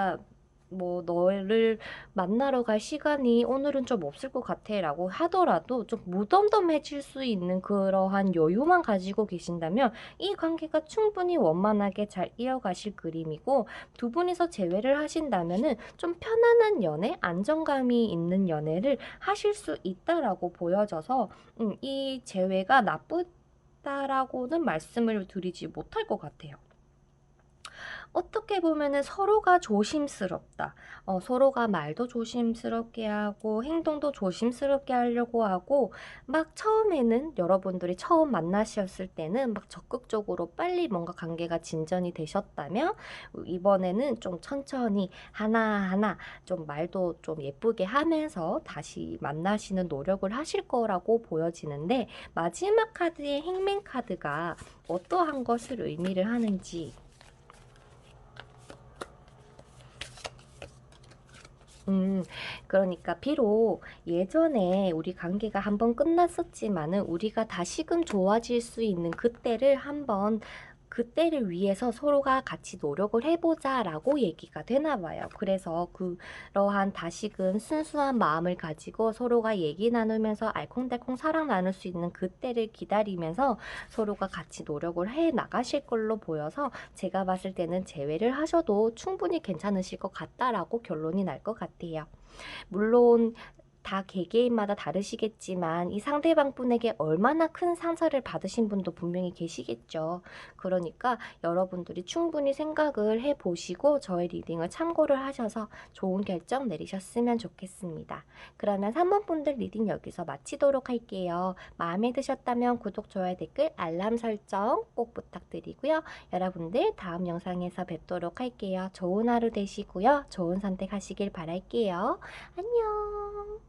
뭐 너를 만나러 갈 시간이 오늘은 좀 없을 것 같아 라고 하더라도, 좀 무덤덤해질 수 있는 그러한 여유만 가지고 계신다면 이 관계가 충분히 원만하게 잘 이어가실 그림이고, 두 분이서 재회를 하신다면은 좀 편안한 연애, 안정감이 있는 연애를 하실 수 있다라고 보여져서, 이 재회가 나쁘다라고는 말씀을 드리지 못할 것 같아요. 어떻게 보면은 서로가 조심스럽다. 서로가 말도 조심스럽게 하고 행동도 조심스럽게 하려고 하고, 막 처음에는 여러분들이 처음 만나셨을 때는 막 적극적으로 빨리 뭔가 관계가 진전이 되셨다면, 이번에는 좀 천천히 하나하나 좀 말도 좀 예쁘게 하면서 다시 만나시는 노력을 하실 거라고 보여지는데, 마지막 카드의 행맨 카드가 어떠한 것을 의미를 하는지. 그러니까 비록 예전에 우리 관계가 한번 끝났었지만은 우리가 다시금 좋아질 수 있는 그때를 위해서 서로가 같이 노력을 해보자라고 얘기가 되나 봐요. 그래서 그러한 다시금 순수한 마음을 가지고 서로가 얘기 나누면서 알콩달콩 사랑 나눌 수 있는 그때를 기다리면서 서로가 같이 노력을 해 나가실 걸로 보여서, 제가 봤을 때는 재회를 하셔도 충분히 괜찮으실 것 같다라고 결론이 날 것 같아요. 물론 다 개개인마다 다르시겠지만 이 상대방 분에게 얼마나 큰 상처를 받으신 분도 분명히 계시겠죠. 그러니까 여러분들이 충분히 생각을 해보시고 저의 리딩을 참고를 하셔서 좋은 결정 내리셨으면 좋겠습니다. 그러면 3번 분들 리딩 여기서 마치도록 할게요. 마음에 드셨다면 구독, 좋아요, 댓글, 알람 설정 꼭 부탁드리고요. 여러분들 다음 영상에서 뵙도록 할게요. 좋은 하루 되시고요. 좋은 선택하시길 바랄게요. 안녕.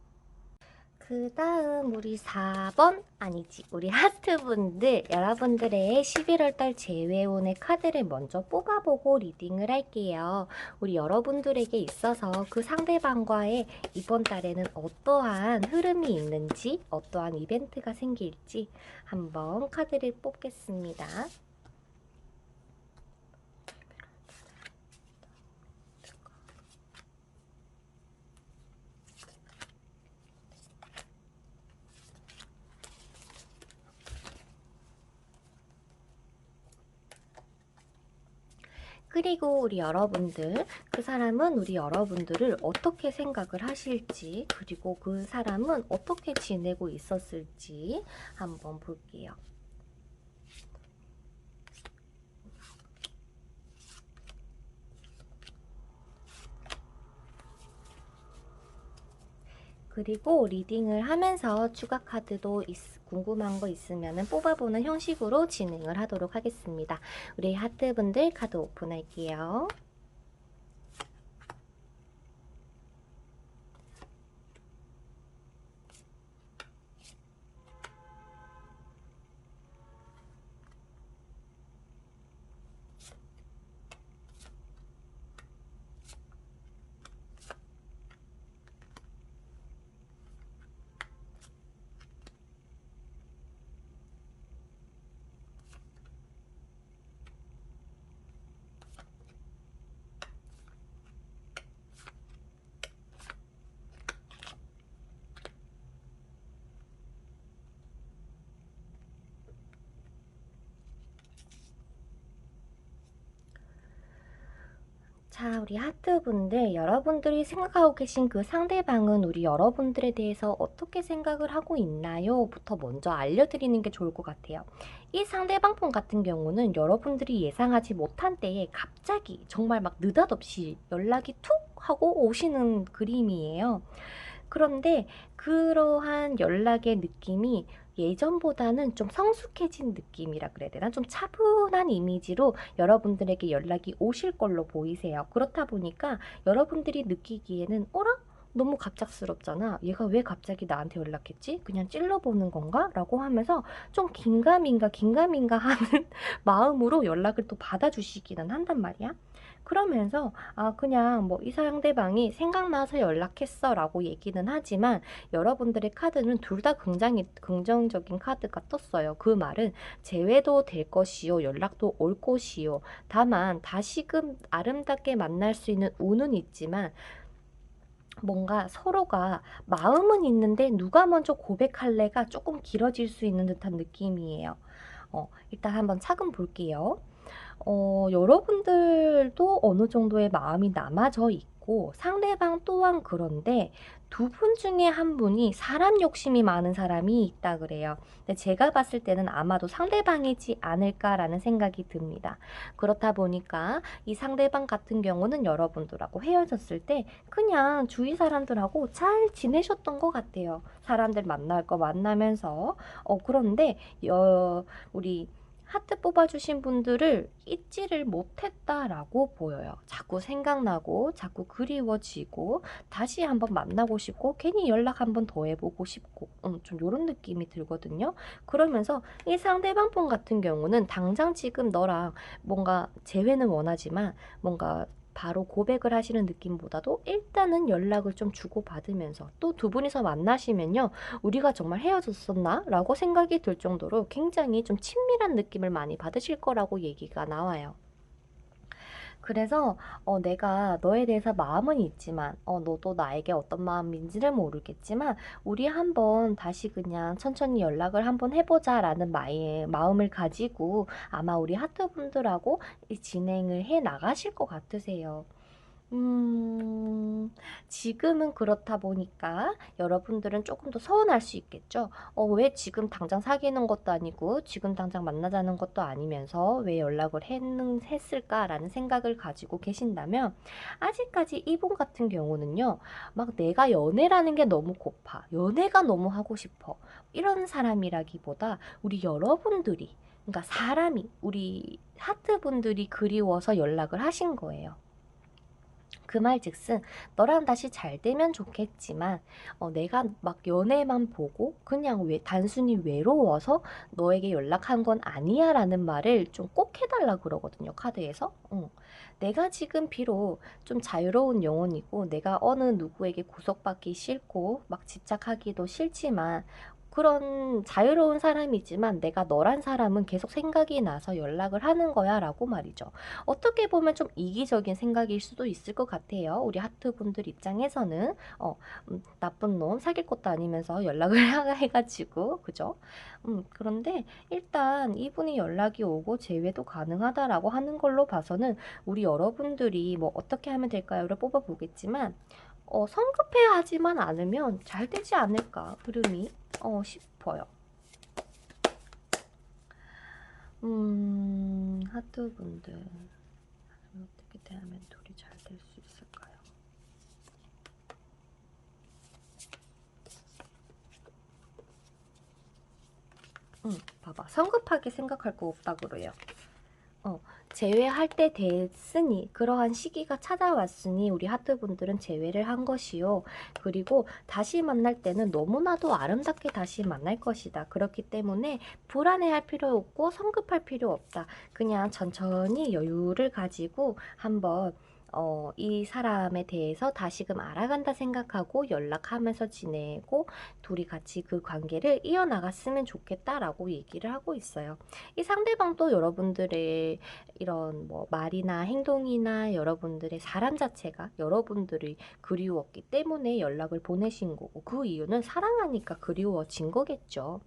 그 다음 우리 4번 아니지 우리 하트분들 여러분들의 11월달 재회운의 카드를 먼저 뽑아보고 리딩을 할게요. 우리 여러분들에게 있어서 그 상대방과의 이번 달에는 어떠한 흐름이 있는지 어떠한 이벤트가 생길지 한번 카드를 뽑겠습니다. 그리고 우리 여러분들, 그 사람은 우리 여러분들을 어떻게 생각을 하실지, 그리고 그 사람은 어떻게 지내고 있었을지 한번 볼게요. 그리고 리딩을 하면서 추가 카드도 궁금한 거 있으면 뽑아보는 형식으로 진행을 하도록 하겠습니다. 우리 하트분들 카드 오픈할게요. 자, 우리 하트분들, 여러분들이 생각하고 계신 그 상대방은 우리 여러분들에 대해서 어떻게 생각을 하고 있나요? 부터 먼저 알려드리는 게 좋을 것 같아요. 이 상대방분 같은 경우는 여러분들이 예상하지 못한 때에 갑자기 정말 막 느닷없이 연락이 툭 하고 오시는 그림이에요. 그런데 그러한 연락의 느낌이 예전보다는 좀 성숙해진 느낌이라 그래야 되나? 좀 차분한 이미지로 여러분들에게 연락이 오실 걸로 보이세요. 그렇다 보니까 여러분들이 느끼기에는 어라? 너무 갑작스럽잖아. 얘가 왜 갑자기 나한테 연락했지? 그냥 찔러보는 건가? 라고 하면서 좀 긴가민가 하는 마음으로 연락을 또 받아주시기는 한단 말이야. 그러면서 그냥 뭐 이 상대방이 생각나서 연락했어 라고 얘기는 하지만 여러분들의 카드는 둘 다 굉장히 긍정적인 카드가 떴어요. 그 말은 재회도 될 것이요 연락도 올 것이요 다만 다시금 아름답게 만날 수 있는 운은 있지만 뭔가 서로가 마음은 있는데 누가 먼저 고백할래가 조금 길어질 수 있는 듯한 느낌이에요. 일단 한번 차근 볼게요. 여러분들도 어느 정도의 마음이 남아져 있고 상대방 또한 그런데 두 분 중에 한 분이 사람 욕심이 많은 사람이 있다 그래요. 근데 제가 봤을 때는 아마도 상대방이지 않을까라는 생각이 듭니다. 그렇다 보니까 이 상대방 같은 경우는 여러분들하고 헤어졌을 때 그냥 주위 사람들하고 잘 지내셨던 것 같아요. 사람들 만날 거 만나면서. 그런데 우리 하트 뽑아주신 분들을 잊지를 못했다라고 보여요. 자꾸 생각나고 자꾸 그리워지고 다시 한번 만나고 싶고 괜히 연락 한번 더 해보고 싶고 좀 이런 느낌이 들거든요. 그러면서 이 상대방 분 같은 경우는 당장 지금 너랑 뭔가 재회는 원하지만 뭔가 바로 고백을 하시는 느낌보다도 일단은 연락을 좀 주고받으면서 또 두 분이서 만나시면요. 우리가 정말 헤어졌었나? 라고 생각이 들 정도로 굉장히 좀 친밀한 느낌을 많이 받으실 거라고 얘기가 나와요. 그래서 내가 너에 대해서 마음은 있지만 너도 나에게 어떤 마음인지를 모르겠지만 우리 한번 다시 그냥 천천히 연락을 한번 해보자 라는 마음을 가지고 아마 우리 하트분들하고 이 진행을 해 나가실 것 같으세요. 지금은 그렇다 보니까 여러분들은 조금 더 서운할 수 있겠죠. 왜 지금 당장 사귀는 것도 아니고 지금 당장 만나자는 것도 아니면서 왜 연락을 했을까라는 생각을 가지고 계신다면 아직까지 이분 같은 경우는요. 막 내가 연애라는 게 너무 고파. 연애가 너무 하고 싶어. 이런 사람이라기보다 우리 여러분들이 그러니까 사람이 우리 하트분들이 그리워서 연락을 하신 거예요. 그 말즉슨 너랑 다시 잘 되면 좋겠지만 내가 막 연애만 보고 그냥 왜 단순히 외로워서 너에게 연락한 건 아니야 라는 말을 좀 꼭 해달라 그러거든요, 카드에서. 내가 지금 비록 좀 자유로운 영혼이고 내가 어느 누구에게 구속받기 싫고 막 집착하기도 싫지만 그런 자유로운 사람이지만 내가 너란 사람은 계속 생각이 나서 연락을 하는 거야 라고 말이죠. 어떻게 보면 좀 이기적인 생각일 수도 있을 것 같아요. 우리 하트분들 입장에서는 나쁜 놈 사귈 것도 아니면서 연락을 해가지고 그죠? 그런데 일단 이분이 연락이 오고 재회도 가능하다라고 하는 걸로 봐서는 우리 여러분들이 뭐 어떻게 하면 될까요를 뽑아보겠지만 성급해하지만 않으면 잘 되지 않을까 흐름이 싶어요. 하트분들 어떻게 대하면 둘이 잘 될 수 있을까요? 봐봐. 성급하게 생각할 거 없다 그래요. 재회할 때 됐으니 그러한 시기가 찾아왔으니 우리 하트분들은 재회를 한 것이요. 그리고 다시 만날 때는 너무나도 아름답게 다시 만날 것이다. 그렇기 때문에 불안해할 필요 없고 성급할 필요 없다. 그냥 천천히 여유를 가지고 한번 이 사람에 대해서 다시금 알아간다 생각하고 연락하면서 지내고 둘이 같이 그 관계를 이어나갔으면 좋겠다라고 얘기를 하고 있어요. 이 상대방도 여러분들의 이런 뭐 말이나 행동이나 여러분들의 사람 자체가 여러분들이 그리웠기 때문에 연락을 보내신 거고 그 이유는 사랑하니까 그리워진 거겠죠.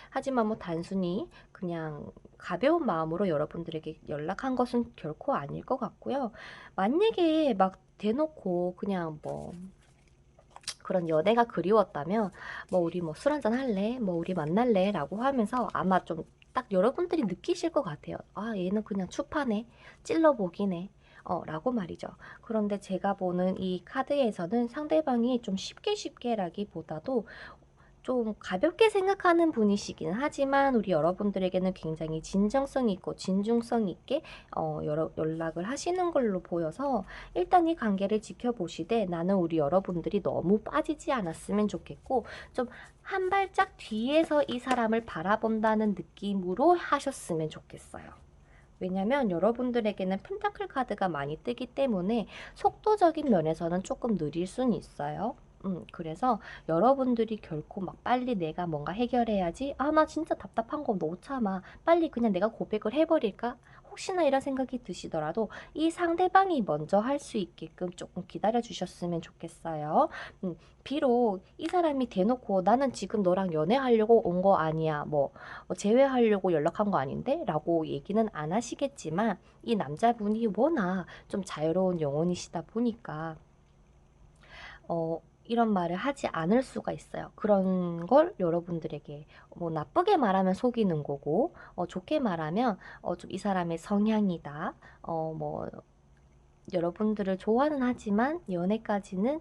하지만 뭐 단순히 그냥 가벼운 마음으로 여러분들에게 연락한 것은 결코 아닐 것 같고요. 만약에 막 대놓고 그냥 뭐 그런 연애가 그리웠다면 뭐 우리 뭐 술 한잔 할래? 뭐 우리 만날래? 라고 하면서 아마 좀 딱 여러분들이 느끼실 것 같아요. 아 얘는 그냥 추파네. 찔러보기네. 라고 말이죠. 그런데 제가 보는 이 카드에서는 상대방이 좀 쉽게라기보다도 좀 가볍게 생각하는 분이시긴 하지만 우리 여러분들에게는 굉장히 진정성 있고 진중성 있게 연락을 하시는 걸로 보여서 일단 이 관계를 지켜보시되 나는 우리 여러분들이 너무 빠지지 않았으면 좋겠고 좀 한 발짝 뒤에서 이 사람을 바라본다는 느낌으로 하셨으면 좋겠어요. 왜냐면 여러분들에게는 펜타클 카드가 많이 뜨기 때문에 속도적인 면에서는 조금 느릴 수는 있어요. 그래서 여러분들이 결코 막 빨리 내가 뭔가 해결해야지. 아, 나 진짜 답답한 거 못 참아. 빨리 그냥 내가 고백을 해버릴까? 혹시나 이런 생각이 드시더라도 이 상대방이 먼저 할 수 있게끔 조금 기다려 주셨으면 좋겠어요. 비록 이 사람이 대놓고 나는 지금 너랑 연애하려고 온 거 아니야. 뭐 재회하려고 연락한 거 아닌데? 라고 얘기는 안 하시겠지만 이 남자분이 워낙 좀 자유로운 영혼이시다 보니까 이런 말을 하지 않을 수가 있어요. 그런 걸 여러분들에게 뭐 나쁘게 말하면 속이는 거고 좋게 말하면 좀 이 사람의 성향이다. 뭐 여러분들을 좋아는 하지만 연애까지는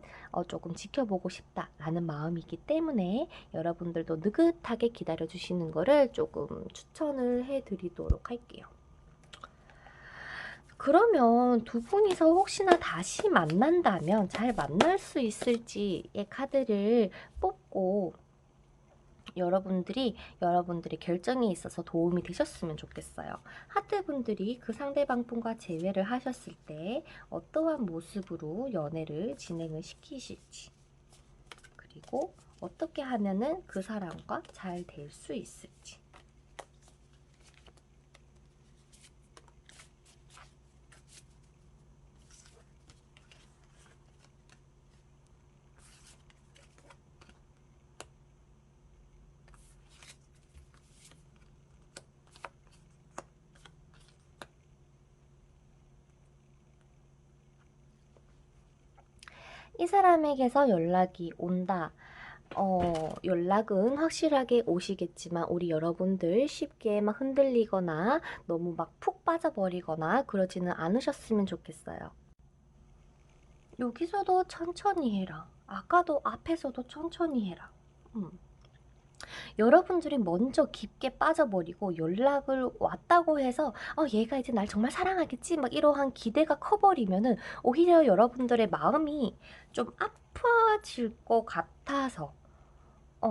조금 지켜보고 싶다라는 마음이기 때문에 여러분들도 느긋하게 기다려주시는 거를 조금 추천을 해드리도록 할게요. 그러면 두 분이서 혹시나 다시 만난다면 잘 만날 수 있을지의 카드를 뽑고 여러분들의 결정에 있어서 도움이 되셨으면 좋겠어요. 하트분들이 그 상대방 분과 재회를 하셨을 때 어떠한 모습으로 연애를 진행을 시키실지 그리고 어떻게 하면은 그 사람과 잘 될 수 있을지 이 사람에게서 연락이 온다. 연락은 확실하게 오시겠지만 우리 여러분들 쉽게 막 흔들리거나 너무 막 푹 빠져버리거나 그러지는 않으셨으면 좋겠어요. 여기서도 천천히 해라. 아까도 앞에서도 천천히 해라. 음. 여러분들이 먼저 깊게 빠져버리고 연락을 왔다고 해서 '얘가 이제 날 정말 사랑하겠지.' 막 이러한 기대가 커버리면은 오히려 여러분들의 마음이 좀 아파질 것 같아서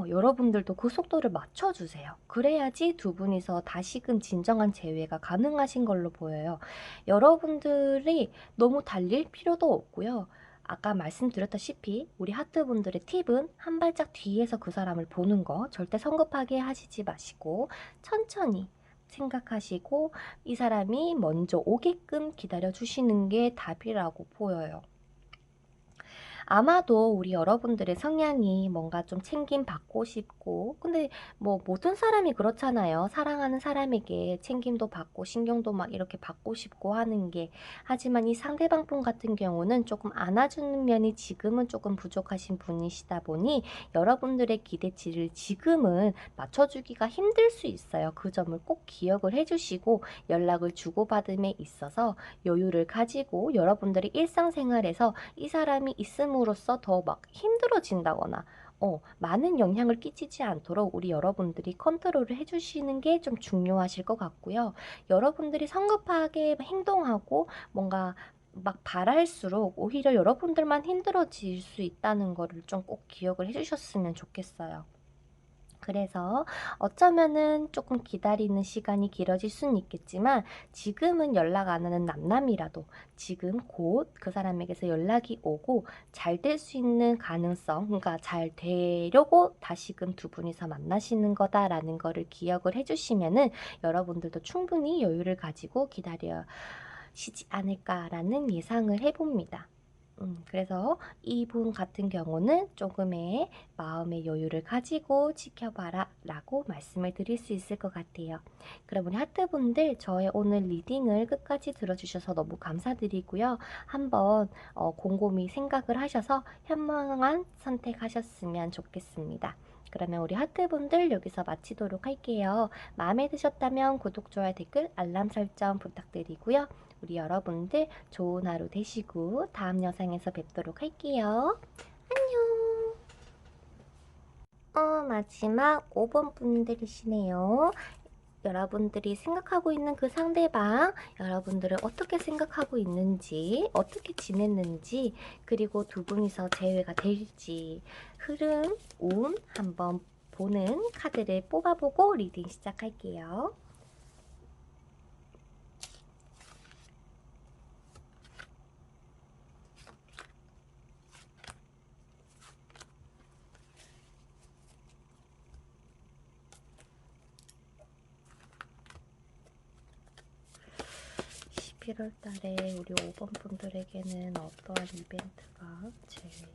여러분들도 그 속도를 맞춰 주세요. 그래야지 두 분이서 다시금 진정한 재회가 가능하신 걸로 보여요. 여러분들이 너무 달릴 필요도 없고요. 아까 말씀드렸다시피 우리 하트분들의 팁은 한 발짝 뒤에서 그 사람을 보는 거 절대 성급하게 하시지 마시고 천천히 생각하시고 이 사람이 먼저 오게끔 기다려 주시는 게 답이라고 보여요. 아마도 우리 여러분들의 성향이 뭔가 좀 챙김받고 싶고 근데 뭐 모든 사람이 그렇잖아요. 사랑하는 사람에게 챙김도 받고 신경도 막 이렇게 받고 싶고 하는 게. 하지만 이 상대방 분 같은 경우는 조금 안아주는 면이 지금은 조금 부족하신 분이시다 보니 여러분들의 기대치를 지금은 맞춰주기가 힘들 수 있어요. 그 점을 꼭 기억을 해주시고 연락을 주고받음에 있어서 여유를 가지고 여러분들이 일상생활에서 이 사람이 있음으로써 더 막 힘들어진다거나 많은 영향을 끼치지 않도록 우리 여러분들이 컨트롤을 해 주시는 게 좀 중요하실 것 같고요. 여러분들이 성급하게 행동하고 뭔가 막 바랄수록 오히려 여러분들만 힘들어질 수 있다는 거를 좀 꼭 기억을 해 주셨으면 좋겠어요. 그래서 어쩌면은 조금 기다리는 시간이 길어질 수는 있겠지만 지금은 연락 안 하는 남남이라도 지금 곧 그 사람에게서 연락이 오고 잘 될 수 있는 가능성 그러니까 잘 되려고 다시금 두 분이서 만나시는 거다라는 거를 기억을 해 주시면은 여러분들도 충분히 여유를 가지고 기다려시지 않을까라는 예상을 해 봅니다. 그래서 이분 같은 경우는 조금의 마음의 여유를 가지고 지켜봐라 라고 말씀을 드릴 수 있을 것 같아요. 그럼 우리 하트분들 저의 오늘 리딩을 끝까지 들어주셔서 너무 감사드리고요. 한번 곰곰이 생각을 하셔서 현명한 선택하셨으면 좋겠습니다. 그러면 우리 하트분들 여기서 마치도록 할게요. 마음에 드셨다면 구독, 좋아요, 댓글, 알람 설정 부탁드리고요. 우리 여러분들 좋은 하루 되시고 다음 영상에서 뵙도록 할게요. 안녕. 마지막 5번 분들이시네요. 여러분들이 생각하고 있는 그 상대방, 여러분들을 어떻게 생각하고 있는지, 어떻게 지냈는지, 그리고 두 분이서 재회가 될지, 흐름, 운 한번 보는 카드를 뽑아보고 리딩 시작할게요. 11월 달에 우리 5번 분들에게는 어떠한 이벤트가 생기지?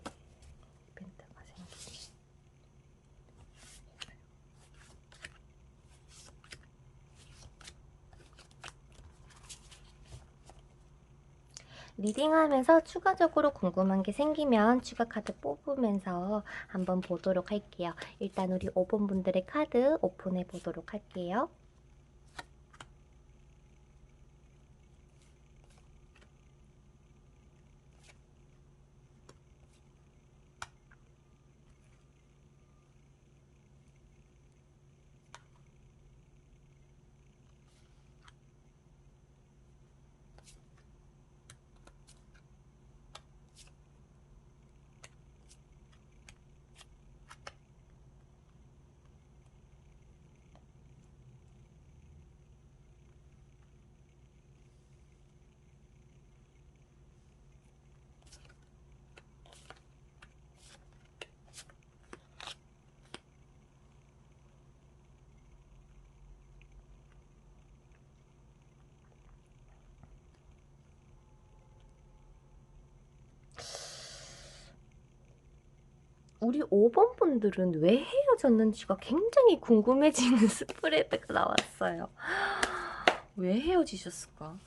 리딩하면서 추가적으로 궁금한 게 생기면 추가 카드 뽑으면서 한번 보도록 할게요. 일단 우리 5번 분들의 카드 오픈해 보도록 할게요. 우리 5번 분들은 왜 헤어졌는지가 굉장히 궁금해지는 스프레드가 나왔어요. 왜 헤어지셨을까?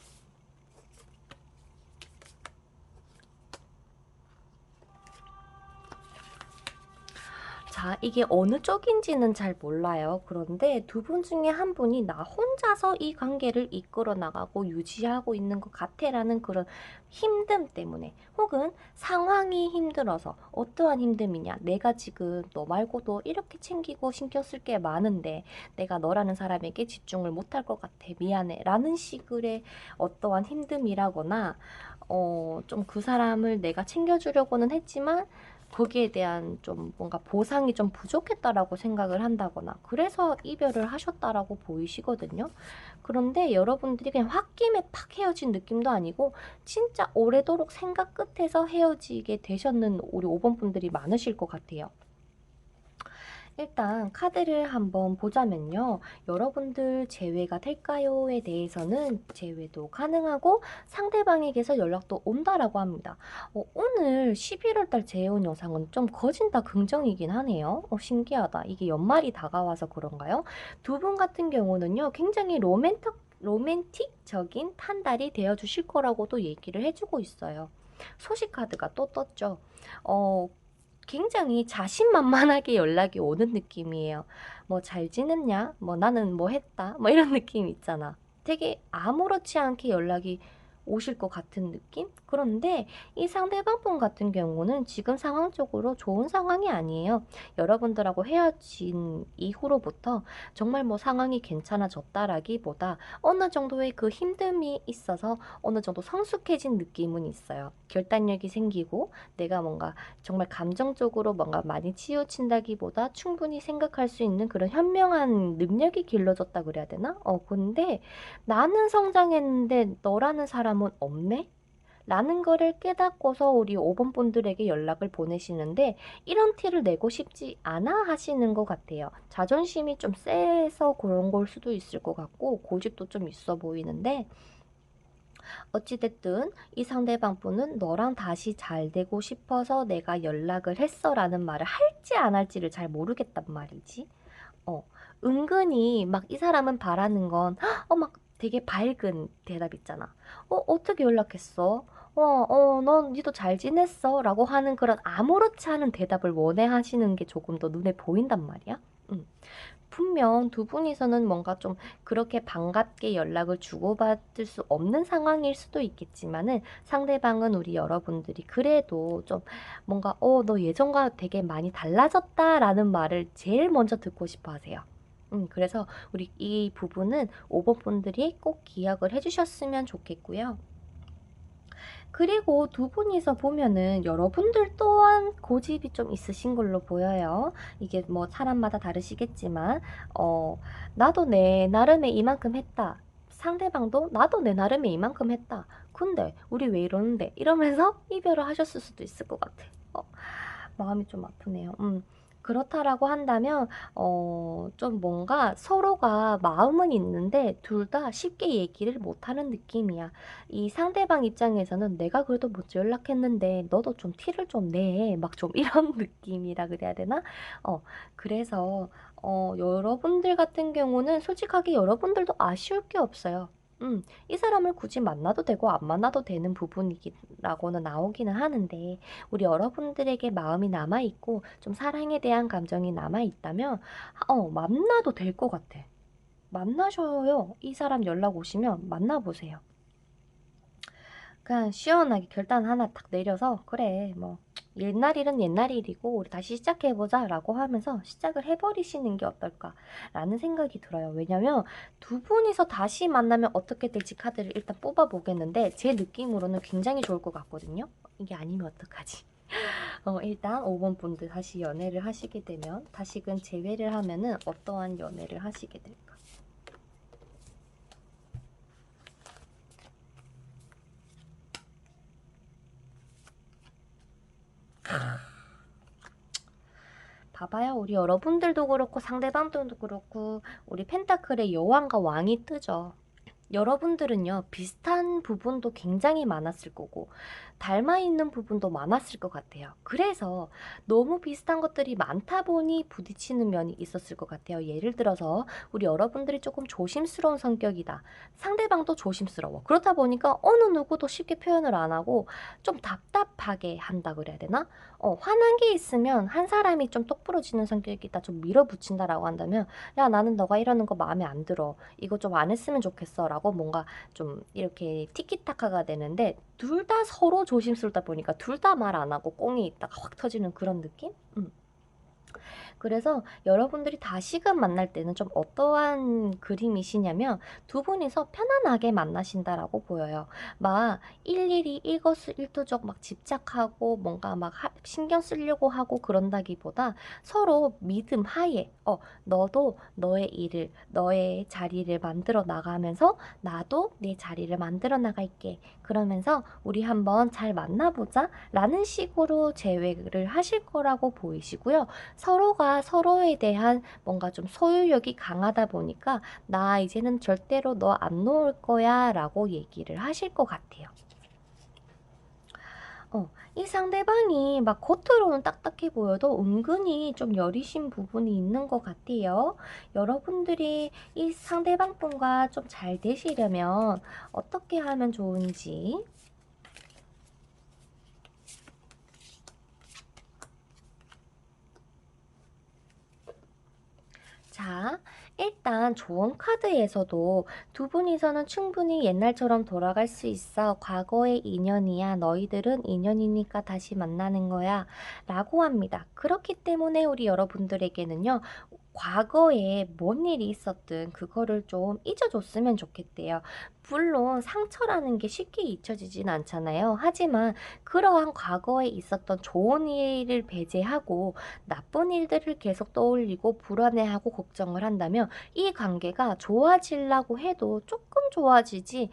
자, 이게 어느 쪽인지는 잘 몰라요. 그런데 두 분 중에 한 분이 나 혼자서 이 관계를 이끌어 나가고 유지하고 있는 것 같아라는 그런 힘듦 때문에, 혹은 상황이 힘들어서. 어떠한 힘듦이냐? 내가 지금 너 말고도 이렇게 챙기고 신경 쓸 게 많은데 내가 너라는 사람에게 집중을 못할 것 같아. 미안해. 라는 식의 어떠한 힘듦이라거나, 좀 그 사람을 내가 챙겨주려고는 했지만 거기에 대한 좀 뭔가 보상이 좀 부족했다라고 생각을 한다거나, 그래서 이별을 하셨다라고 보이시거든요. 그런데 여러분들이 그냥 홧김에 팍 헤어진 느낌도 아니고 진짜 오래도록 생각 끝에서 헤어지게 되셨는 우리 5번 분들이 많으실 것 같아요. 일단 카드를 한번 보자면요. 여러분들 재회가 될까요?에 대해서는 재회도 가능하고 상대방에게서 연락도 온다라고 합니다. 오늘 11월달 재회 온 영상은 좀 거진 다 긍정이긴 하네요. 신기하다. 이게 연말이 다가와서 그런가요? 두 분 같은 경우는요, 굉장히 로맨틱적인 판단이 되어 주실 거라고도 얘기를 해주고 있어요. 소식 카드가 또 떴죠. 어, 굉장히 자신만만하게 연락이 오는 느낌이에요. 뭐 잘 지냈냐? 뭐 나는 뭐 했다? 뭐 이런 느낌 있잖아. 되게 아무렇지 않게 연락이 오실 것 같은 느낌? 그런데 이 상대방 분 같은 경우는 지금 상황적으로 좋은 상황이 아니에요. 여러분들하고 헤어진 이후로부터 정말 뭐 상황이 괜찮아졌다라기보다 어느 정도의 그 힘듦이 있어서 어느 정도 성숙해진 느낌은 있어요. 결단력이 생기고 내가 뭔가 정말 감정적으로 뭔가 많이 치우친다기보다 충분히 생각할 수 있는 그런 현명한 능력이 길러졌다 그래야 되나? 근데 나는 성장했는데 너라는 사람은 없네? 라는 거를 깨닫고서 우리 5번 분들에게 연락을 보내시는데, 이런 티를 내고 싶지 않아 하시는 것 같아요. 자존심이 좀 세서 그런 걸 수도 있을 것 같고, 고집도 좀 있어 보이는데, 어찌됐든 이 상대방 분은 너랑 다시 잘 되고 싶어서 내가 연락을 했어 라는 말을 할지 안 할지를 잘 모르겠단 말이지. 어, 은근히 막 이 사람은 바라는 건, 막 되게 밝은 대답 있잖아. 어떻게 연락했어? 넌 니도 잘 지냈어? 라고 하는 그런 아무렇지 않은 대답을 원해 하시는 게 조금 더 눈에 보인단 말이야. 음. 분명 두 분이서는 뭔가 좀 그렇게 반갑게 연락을 주고받을 수 없는 상황일 수도 있겠지만은, 상대방은 우리 여러분들이 그래도 좀 뭔가 너 예전과 되게 많이 달라졌다라는 말을 제일 먼저 듣고 싶어 하세요. 그래서 우리 이 부분은 5번 분들이 꼭 기억을 해주셨으면 좋겠고요. 그리고 두 분이서 보면은 여러분들 또한 고집이 좀 있으신 걸로 보여요. 이게 뭐 사람마다 다르시겠지만, 나도 내 나름의 이만큼 했다. 상대방도 나도 내 나름의 이만큼 했다. 근데 우리 왜 이러는데? 이러면서 이별을 하셨을 수도 있을 것 같아. 마음이 좀 아프네요. 그렇다라고 한다면, 좀 뭔가 서로가 마음은 있는데 둘 다 쉽게 얘기를 못하는 느낌이야. 이 상대방 입장에서는 내가 그래도 먼저 연락했는데 너도 좀 티를 좀 내. 막 좀 이런 느낌이라 그래야 되나? 그래서, 여러분들 같은 경우는 솔직하게 여러분들도 아쉬울 게 없어요. 이 사람을 굳이 만나도 되고 안 만나도 되는 부분이라고는 나오기는 하는데, 우리 여러분들에게 마음이 남아있고 좀 사랑에 대한 감정이 남아있다면 만나도 될 것 같아. 만나셔요. 이 사람 연락 오시면 만나보세요. 그냥 시원하게 결단 하나 딱 내려서, 그래 뭐 옛날 일은 옛날 일이고 우리 다시 시작해보자 라고 하면서 시작을 해버리시는 게 어떨까 라는 생각이 들어요. 왜냐면 두 분이서 다시 만나면 어떻게 될지 카드를 일단 뽑아 보겠는데, 제 느낌으로는 굉장히 좋을 것 같거든요. 이게 아니면 어떡하지? 일단 5번 분들 다시 연애를 하시게 되면, 다시금 재회를 하면은 어떠한 연애를 하시게 될까? 봐봐요. 우리 여러분들도 그렇고 상대방들도 그렇고 우리 펜타클의 여왕과 왕이 뜨죠. 여러분들은요, 비슷한 부분도 굉장히 많았을 거고, 닮아 있는 부분도 많았을 것 같아요. 그래서 너무 비슷한 것들이 많다 보니 부딪히는 면이 있었을 것 같아요. 예를 들어서, 우리 여러분들이 조금 조심스러운 성격이다. 상대방도 조심스러워. 그렇다 보니까 어느 누구도 쉽게 표현을 안 하고, 좀 답답하게 한다 그래야 되나? 화난 게 있으면 한 사람이 좀 똑부러지는 성격이다. 좀 밀어붙인다라고 한다면, 야, 나는 너가 이러는 거 마음에 안 들어. 이거 좀 안 했으면 좋겠어 라고 뭔가 좀 이렇게 티키타카가 되는데, 둘 다 서로 조심스럽다 보니까 둘 다 말 안 하고 꽁이 있다가 확 터지는 그런 느낌? 그래서 여러분들이 다시금 만날 때는 좀 어떠한 그림이시냐면, 두 분이서 편안하게 만나신다라고 보여요. 막 일일이 일거수일투족 막 집착하고 뭔가 막 신경 쓰려고 하고 그런다기보다 서로 믿음 하에 너도 너의 일을, 너의 자리를 만들어 나가면서 나도 내 자리를 만들어 나갈게. 그러면서 우리 한번 잘 만나보자 라는 식으로 재회를 하실 거라고 보이시고요. 서로가 서로에 대한 뭔가 좀 소유욕이 강하다 보니까 나 이제는 절대로 너 안 놓을 거야 라고 얘기를 하실 것 같아요. 이 상대방이 막 겉으로는 딱딱해 보여도 은근히 좀 여리신 부분이 있는 것 같아요. 여러분들이 이 상대방 분과 좀 잘 되시려면 어떻게 하면 좋은지. 자, 일단 조언 카드에서도 두 분이서는 충분히 옛날처럼 돌아갈 수 있어. 과거의 인연이야. 너희들은 인연이니까 다시 만나는 거야. 라고 합니다. 그렇기 때문에 우리 여러분들에게는요, 과거에 뭔 일이 있었든 그거를 좀 잊어줬으면 좋겠대요. 물론 상처라는 게 쉽게 잊혀지진 않잖아요. 하지만 그러한 과거에 있었던 좋은 일을 배제하고 나쁜 일들을 계속 떠올리고 불안해하고 걱정을 한다면 이 관계가 좋아지려고 해도 조금 좋아지지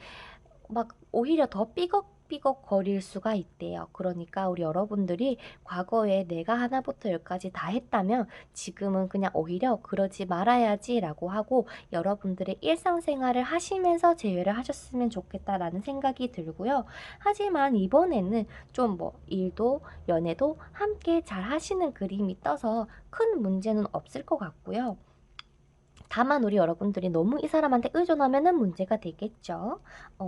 막 오히려 더 삐걱삐걱 거릴 수가 있대요. 그러니까 우리 여러분들이 과거에 내가 하나부터 열까지 다 했다면 지금은 그냥 오히려 그러지 말아야지라고 하고 여러분들의 일상생활을 하시면서 재회를 하셨으면 좋겠다라는 생각이 들고요. 하지만 이번에는 좀 뭐 일도 연애도 함께 잘 하시는 그림이 떠서 큰 문제는 없을 것 같고요. 다만 우리 여러분들이 너무 이 사람한테 의존하면은 문제가 되겠죠.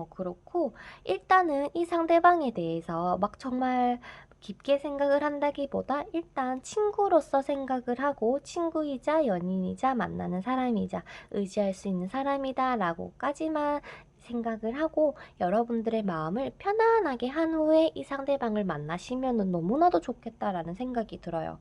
그렇고 일단은 이 상대방에 대해서 막 정말 깊게 생각을 한다기보다 일단 친구로서 생각을 하고 친구이자 연인이자 만나는 사람이자 의지할 수 있는 사람이다라고까지만 생각을 하고 여러분들의 마음을 편안하게 한 후에 이 상대방을 만나시면은 너무나도 좋겠다라는 생각이 들어요.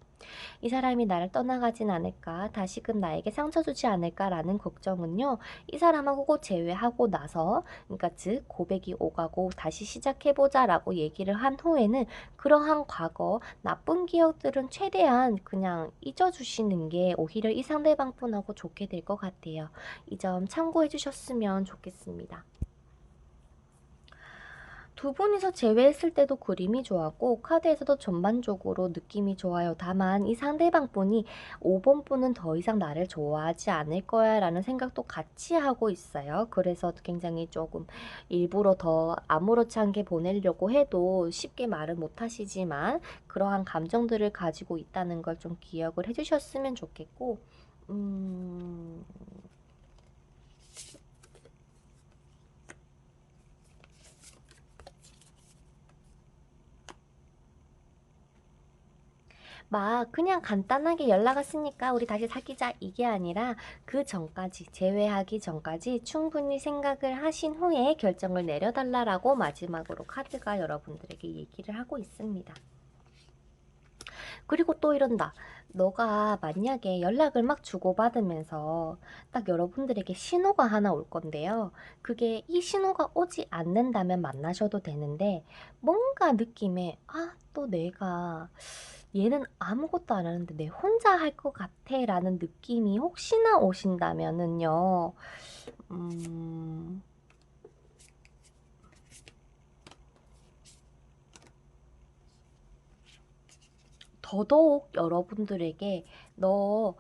이 사람이 나를 떠나가진 않을까, 다시금 나에게 상처 주지 않을까라는 걱정은요, 이 사람하고 제외하고 나서, 그러니까 즉 고백이 오가고 다시 시작해보자라고 얘기를 한 후에는 그러한 과거 나쁜 기억들은 최대한 그냥 잊어주시는 게 오히려 이 상대방 분하고 좋게 될 것 같아요. 이 점 참고해 주셨으면 좋겠습니다. 두 분이서 제외했을 때도 그림이 좋았고 카드에서도 전반적으로 느낌이 좋아요. 다만 이 상대방 분이 5번 분은 더 이상 나를 좋아하지 않을 거야 라는 생각도 같이 하고 있어요. 그래서 굉장히 조금 일부러 더 아무렇지 않게 보내려고 해도 쉽게 말은 못 하시지만 그러한 감정들을 가지고 있다는 걸 좀 기억을 해주셨으면 좋겠고 음... 막 그냥 간단하게 연락 왔으니까 우리 다시 사귀자 이게 아니라 그 전까지 제외하기 전까지 충분히 생각을 하신 후에 결정을 내려달라고 마지막으로 카드가 여러분들에게 얘기를 하고 있습니다. 그리고 또 이런다. 너가 만약에 연락을 막 주고받으면서 딱 여러분들에게 신호가 하나 올 건데요. 그게 이 신호가 오지 않는다면 만나셔도 되는데 뭔가 느낌에 또 내가 얘는 아무것도 안 하는데 내 혼자 할 것 같아 라는 느낌이 혹시나 오신다면은요. 음, 더더욱 여러분들에게 너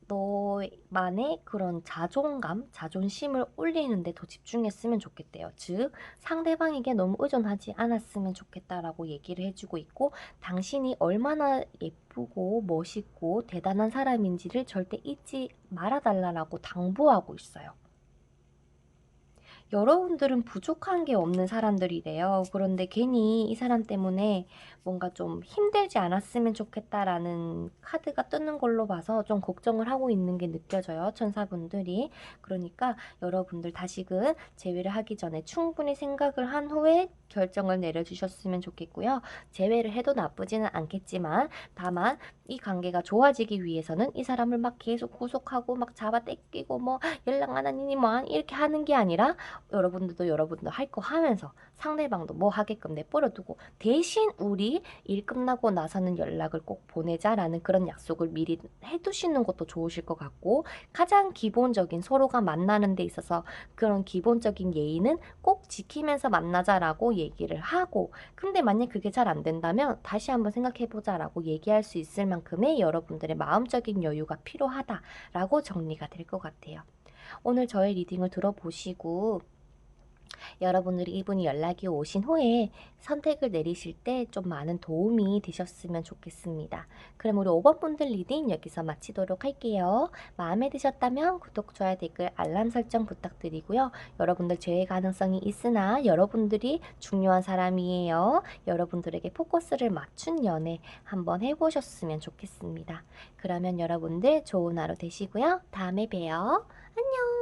너만의 그런 자존감, 자존심을 올리는 데 더 집중했으면 좋겠대요. 즉 상대방에게 너무 의존하지 않았으면 좋겠다라고 얘기를 해 주고 있고, 당신이 얼마나 예쁘고 멋있고 대단한 사람인지를 절대 잊지 말아 달라라고 당부하고 있어요. 여러분들은 부족한 게 없는 사람들이래요. 그런데 괜히 이 사람 때문에 뭔가 좀 힘들지 않았으면 좋겠다라는 카드가 뜨는 걸로 봐서 좀 걱정을 하고 있는 게 느껴져요, 천사분들이. 그러니까 여러분들 다시금 재회를 하기 전에 충분히 생각을 한 후에 결정을 내려주셨으면 좋겠고요. 재회를 해도 나쁘지는 않겠지만, 다만 이 관계가 좋아지기 위해서는 이 사람을 막 계속 구속하고 막 잡아당기고 뭐 연락 안 하니 뭐 이렇게 하는 게 아니라, 여러분들도 여러분들 할 거 하면서 상대방도 뭐 하게끔 내버려 두고, 대신 우리 일 끝나고 나서는 연락을 꼭 보내자라는 그런 약속을 미리 해두시는 것도 좋으실 것 같고, 가장 기본적인 서로가 만나는 데 있어서 그런 기본적인 예의는 꼭 지키면서 만나자라고 얘기를 하고, 근데 만약 그게 잘 안 된다면 다시 한번 생각해 보자라고 얘기할 수 있을 만큼의 여러분들의 마음적인 여유가 필요하다라고 정리가 될 것 같아요. 오늘 저의 리딩을 들어보시고 여러분들이 이분이 연락이 오신 후에 선택을 내리실 때 좀 많은 도움이 되셨으면 좋겠습니다. 그럼 우리 5번 분들 리딩 여기서 마치도록 할게요. 마음에 드셨다면 구독, 좋아요, 댓글, 알람 설정 부탁드리고요. 여러분들 재회 가능성이 있으나 여러분들이 중요한 사람이에요. 여러분들에게 포커스를 맞춘 연애 한번 해보셨으면 좋겠습니다. 그러면 여러분들 좋은 하루 되시고요. 다음에 봬요. 안녕.